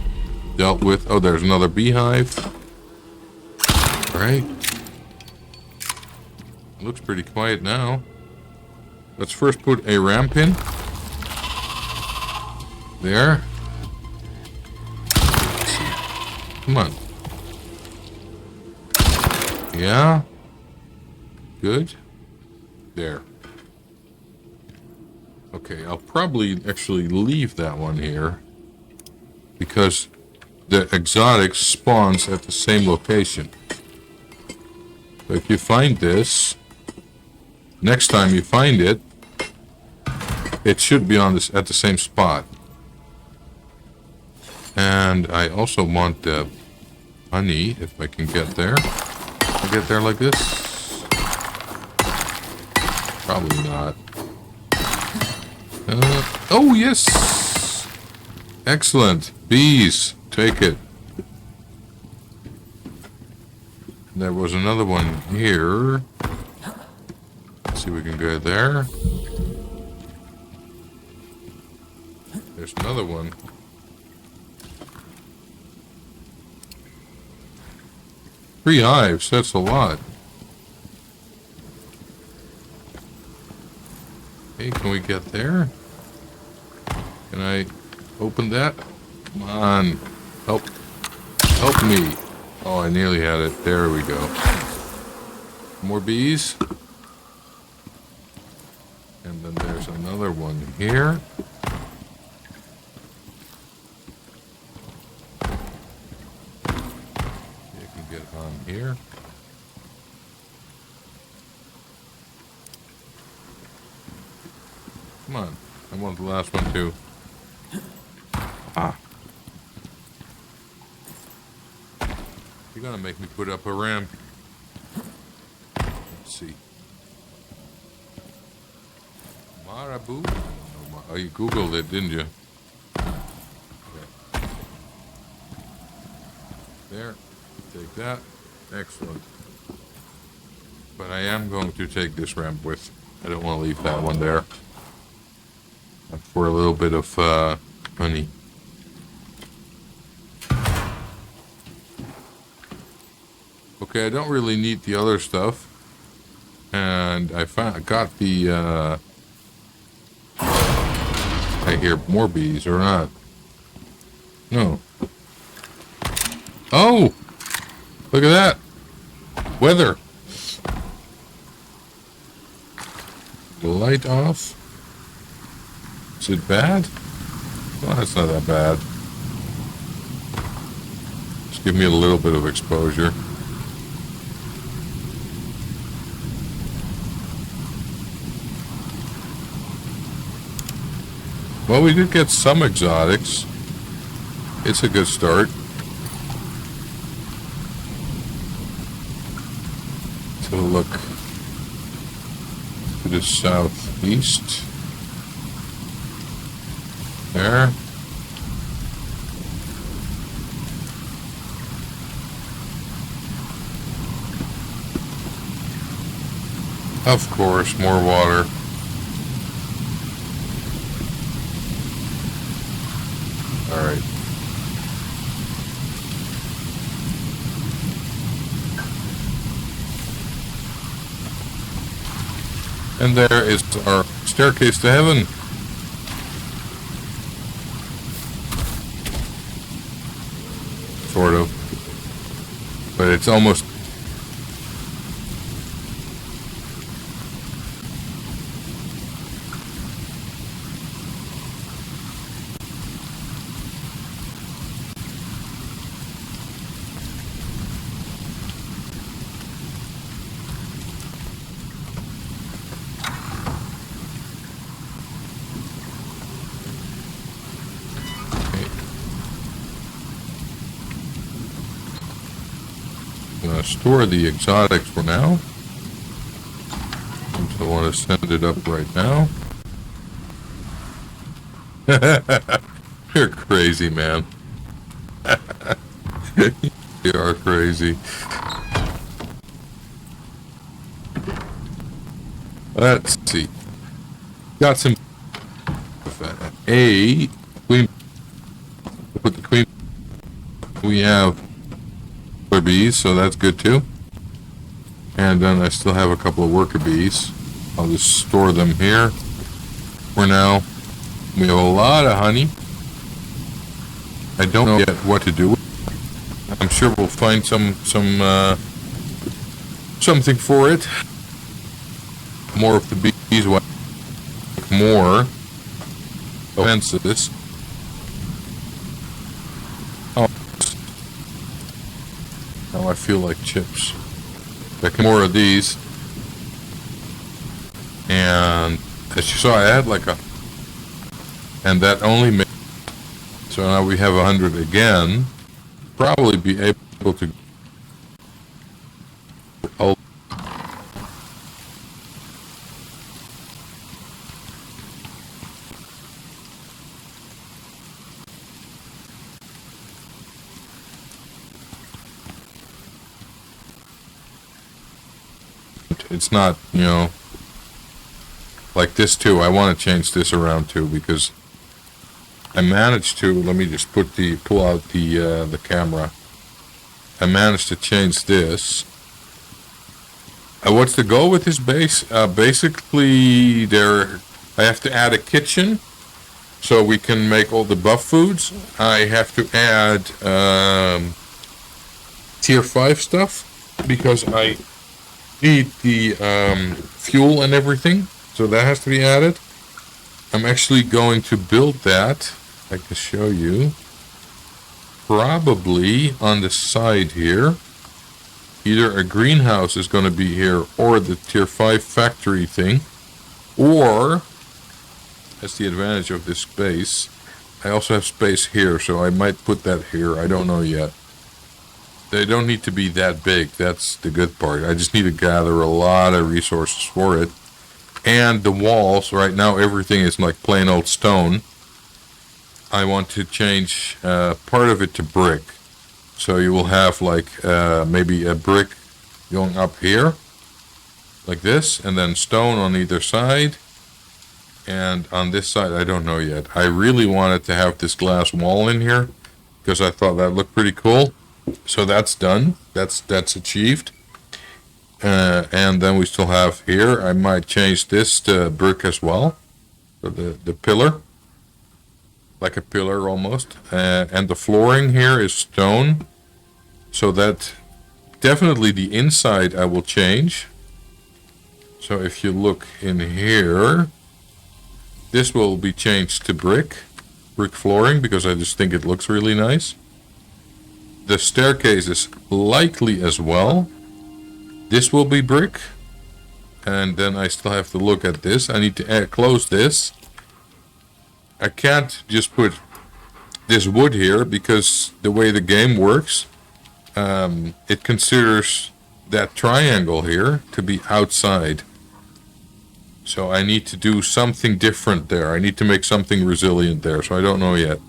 Speaker 1: Dealt with. Oh, there's another beehive. Right. Looks pretty quiet now. Let's first put a ramp in. There. Let's see. Come on. Yeah. Good. There. Okay, I'll probably actually leave that one here because the exotic spawns at the same location. So if you find this, next time you find it, it should be on this at the same spot. And I also want the honey, if I can get there. Can I get there like this? Probably not. Oh, yes! Excellent. Bees. Take it. There was another one here. Let's see if we can go there. There's another one. Three hives, that's a lot. Okay, can we get there? Can I open that? Come on. Help. Help me. Oh, I nearly had it. There we go. More bees. And then there's another one here. You can get on here. Come on. I want the last one too. Ah. You're gonna make me put up a ramp. Let's see. Marabou? Oh, you Googled it, didn't you? Okay. There. Take that. Excellent. But I am going to take this ramp with. I don't want to leave that one there. For a little bit of honey. Okay, I don't really need the other stuff. And I got the I hear more bees or not. No. Oh! Look at that! Weather! The light off. Is it bad? Well, it's not that bad. Just give me a little bit of exposure. Well, we did get some exotics. It's a good start. So look to the southeast. There. Of course, more water. Alright. And there is our staircase to heaven. Sort of. But it's almost... store the exotics for now. So I want to send it up right now. You're crazy, man. You are crazy. Let's see. Got some queen. Put the queen. We have bees, so that's good too. And then I still have a couple of worker bees. I'll just store them here for now. We have a lot of honey. I don't know yet what to do with it. I'm sure we'll find something for it. More of the bees, more offenses. Now I feel like chips. More of these. And as you saw, I had like a... And that only made... So now we have 100 again. Probably be able to... It's not, you know, like this too. I want to change this around too because I managed to. Let me just pull out the camera. I managed to change this. What's the goal with this base? Basically, I have to add a kitchen so we can make all the buff foods. I have to add tier 5 stuff because I need the fuel and everything, so that has to be added. I'm actually going to build that. I can show you. Probably on the side here. Either a greenhouse is going to be here or the tier 5 factory thing. Or, that's the advantage of this space, I also have space here, so I might put that here. I don't know yet. They don't need to be that big. That's the good part. I just need to gather a lot of resources for it. And the walls, right now everything is like plain old stone. I want to change part of it to brick. So you will have like maybe a brick going up here, like this, and then stone on either side. And on this side, I don't know yet. I really wanted to have this glass wall in here because I thought that looked pretty cool. So that's done. That's achieved. And then we still have here. I might change this to brick as well. So the pillar, like a pillar almost. And the flooring here is stone. So that definitely the inside I will change. So if you look in here, this will be changed to brick flooring because I just think it looks really nice. The staircase is likely as well. This will be brick. And then I still have to look at this. I need to close this. I can't just put this wood here because the way the game works, it considers that triangle here to be outside. So I need to do something different there. I need to make something resilient there. So I don't know yet.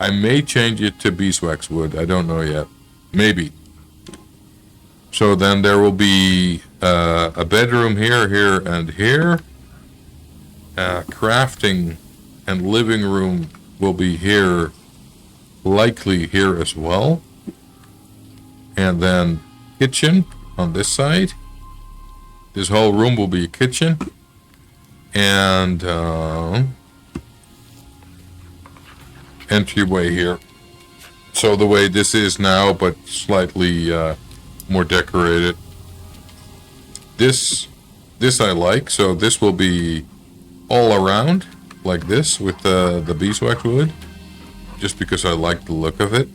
Speaker 1: I may change it to beeswax wood. I don't know yet. Maybe. So then there will be a bedroom here, here, and here. Crafting and living room will be here, likely here as well. And then kitchen on this side. This whole room will be a kitchen. and entryway here. So the way this is now, but slightly more decorated. This I like, so this will be all around like this with the beeswax wood, just because I like the look of it.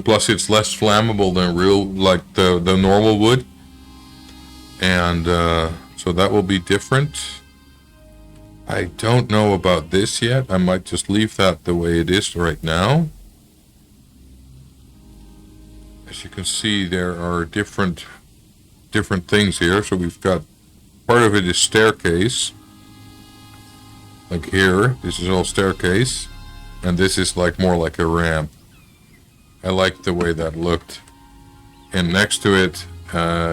Speaker 1: Plus it's less flammable than like the normal wood, and so that will be different. I don't know about this yet. I might just leave that the way it is right now. As you can see, there are different things here. So we've got part of it is staircase, like here. This is all staircase, and this is like more like a ramp. I like the way that looked. And next to it,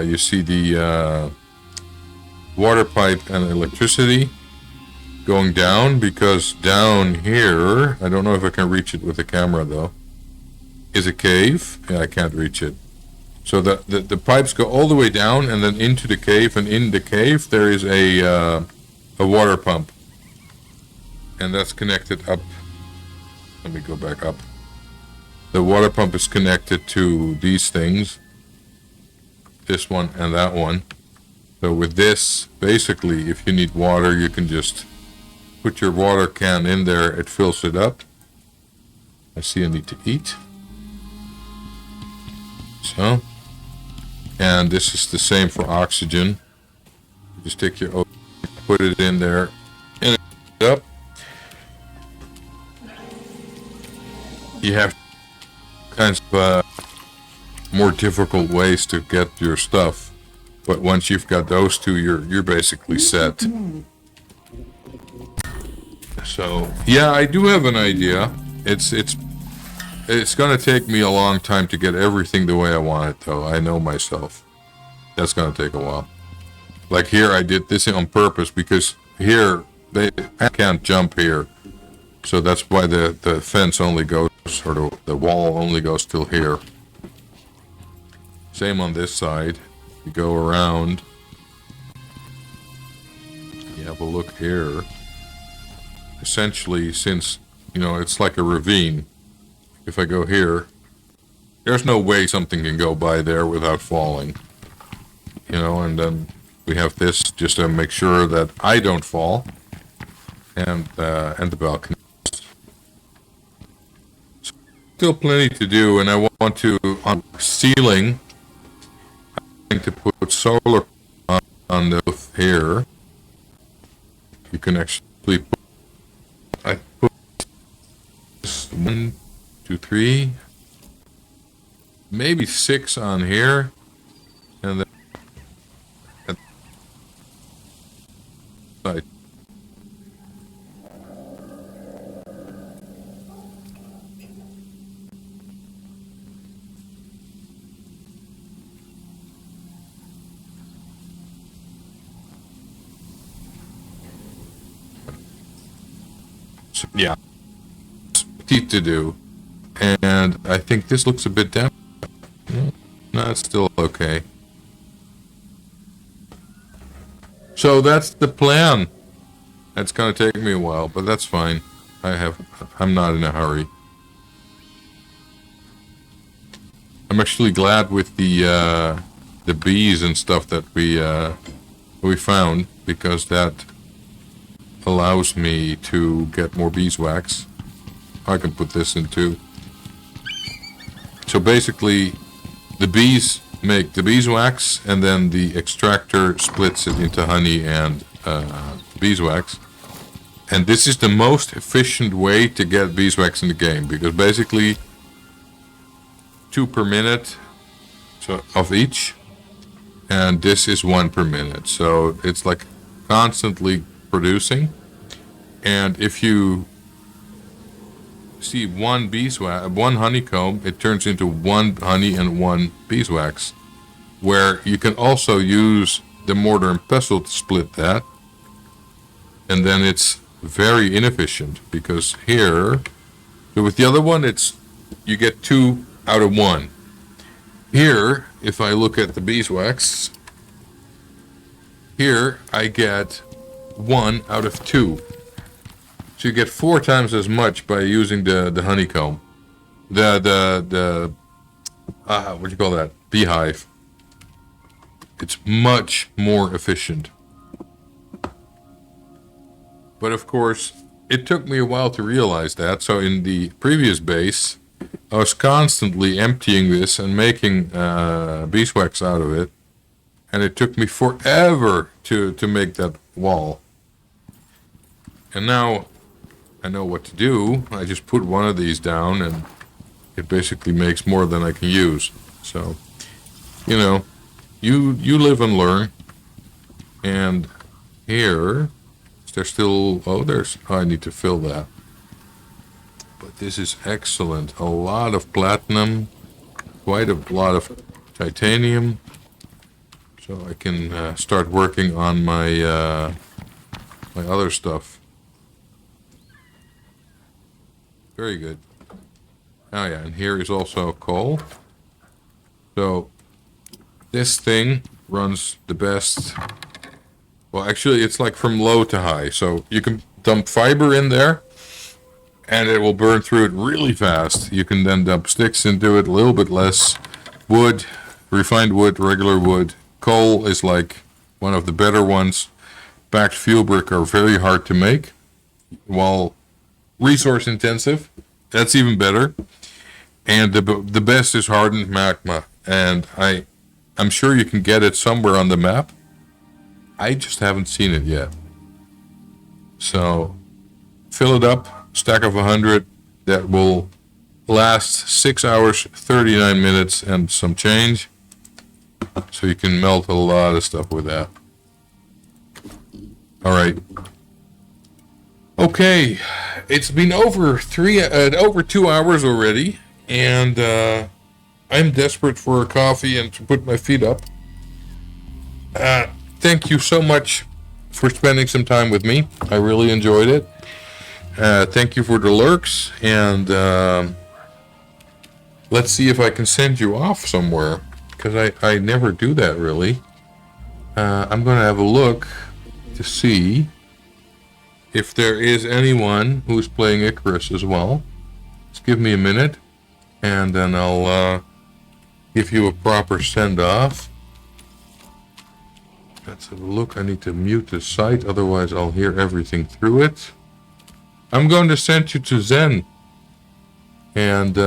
Speaker 1: you see the water pipe and electricity going down, because down here, I don't know if I can reach it with the camera though, is a cave. Yeah, I can't reach it. So the pipes go all the way down and then into the cave, and in the cave there is a water pump, and that's connected up. Let me go back up. The water pump is connected to these things, this one and that one. So with this, basically, if you need water, you can just put your water can in there, it fills it up. I see I need to eat. So, and this is the same for oxygen. You just take your, put it in there, and it up. You have kinds of more difficult ways to get your stuff, but once you've got those two, you're basically set. So yeah, I do have an idea. It's gonna take me a long time to get everything the way I want it, though. I know myself. That's gonna take a while. Like here, I did this on purpose because here I can't jump here, so that's why the fence only goes, or the wall only goes till here. Same on this side. You go around. You have a look here. Essentially, since it's like a ravine. If I go here, there's no way something can go by there without falling. And then we have this just to make sure that I don't fall, and the balcony. Still plenty to do, and I want to, on the ceiling, I'm going to put solar on the roof here. You can actually put, I put 1, 2, 3, maybe 6 on here, and then side. So, yeah, it's to do. And I think this looks a bit down. No, it's still okay. So that's the plan. It's gonna take me a while, but that's fine. I'm not in a hurry. I'm actually glad with the bees and stuff that we found, because that allows me to get more beeswax. I can put this in too. So basically, the bees make the beeswax, and then the extractor splits it into honey and beeswax. And this is the most efficient way to get beeswax in the game, because basically 2 per minute of each, and this is 1 per minute. So it's like constantly producing. And if you see one honeycomb, it turns into 1 honey and 1 beeswax, where you can also use the mortar and pestle to split that, and then it's very inefficient, because here, so with the other one, you get 2 out of 1. Here, if I look at the beeswax, here I get 1 out of 2. So you get 4 times as much by using the honeycomb. The what do you call that? Beehive. It's much more efficient. But of course, it took me a while to realize that. So in the previous base, I was constantly emptying this and making beeswax out of it. And it took me forever to make that wall. And now I know what to do. I just put one of these down and it basically makes more than I can use. So, you know, you live and learn. And here, there's still, I need to fill that. But this is excellent. A lot of platinum, quite a lot of titanium. So I can start working on my my other stuff. Very good. Oh yeah, and here is also coal. So this thing runs the best. Well, actually, it's like from low to high. So you can dump fiber in there, and it will burn through it really fast. You can then dump sticks into it, a little bit less. Wood, refined wood, regular wood. Coal is like one of the better ones. Backed fuel brick are very hard to make, while resource intensive. That's even better. And the best is hardened magma, and I'm sure you can get it somewhere on the map. I just haven't seen it yet. So fill it up, stack of 100. That will last 6 hours, 39 minutes, and some change. So you can melt a lot of stuff with that. All right. Okay, it's been over 2 hours already, and I'm desperate for a coffee and to put my feet up. Thank you so much for spending some time with me. I really enjoyed it. Thank you for the lurks, and let's see if I can send you off somewhere, because I never do that really. I'm going to have a look to see if there is anyone who's playing Icarus as well. Just give me a minute, and then I'll give you a proper send-off. Let's have a look. I need to mute the site, otherwise I'll hear everything through it. I'm going to send you to Zen. And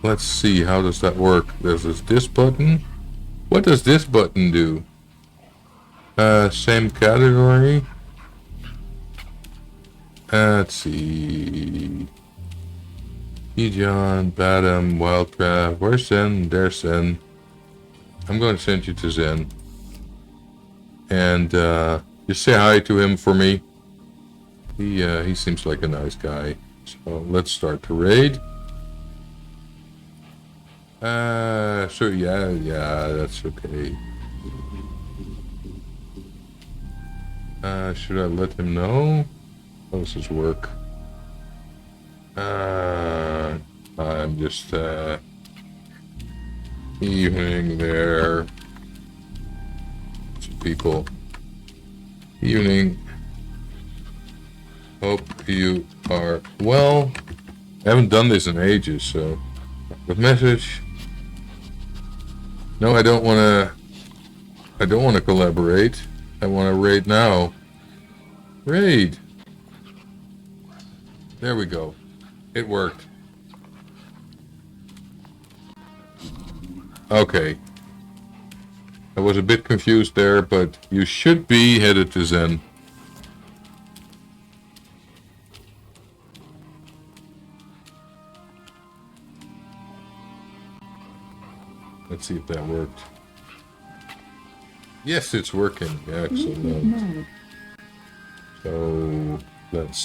Speaker 1: let's see, how does that work? There's this button. What does this button do? Same category. Let's see. Ejon, Badam, Wildcraft. Where's Zen? There's Zen. I'm going to send you to Zen. And just say hi to him for me. He seems like a nice guy. So let's start the raid. So yeah, that's okay. Should I let him know? How does this work? I'm just evening there. Some people. Evening. Hope you are well. I haven't done this in ages, so the message. No, I don't want to collaborate. I want to raid now. Raid. There we go. It worked. Okay. I was a bit confused there, but you should be headed to Zen. Let's see if that worked. Yes, it's working. Excellent. So let's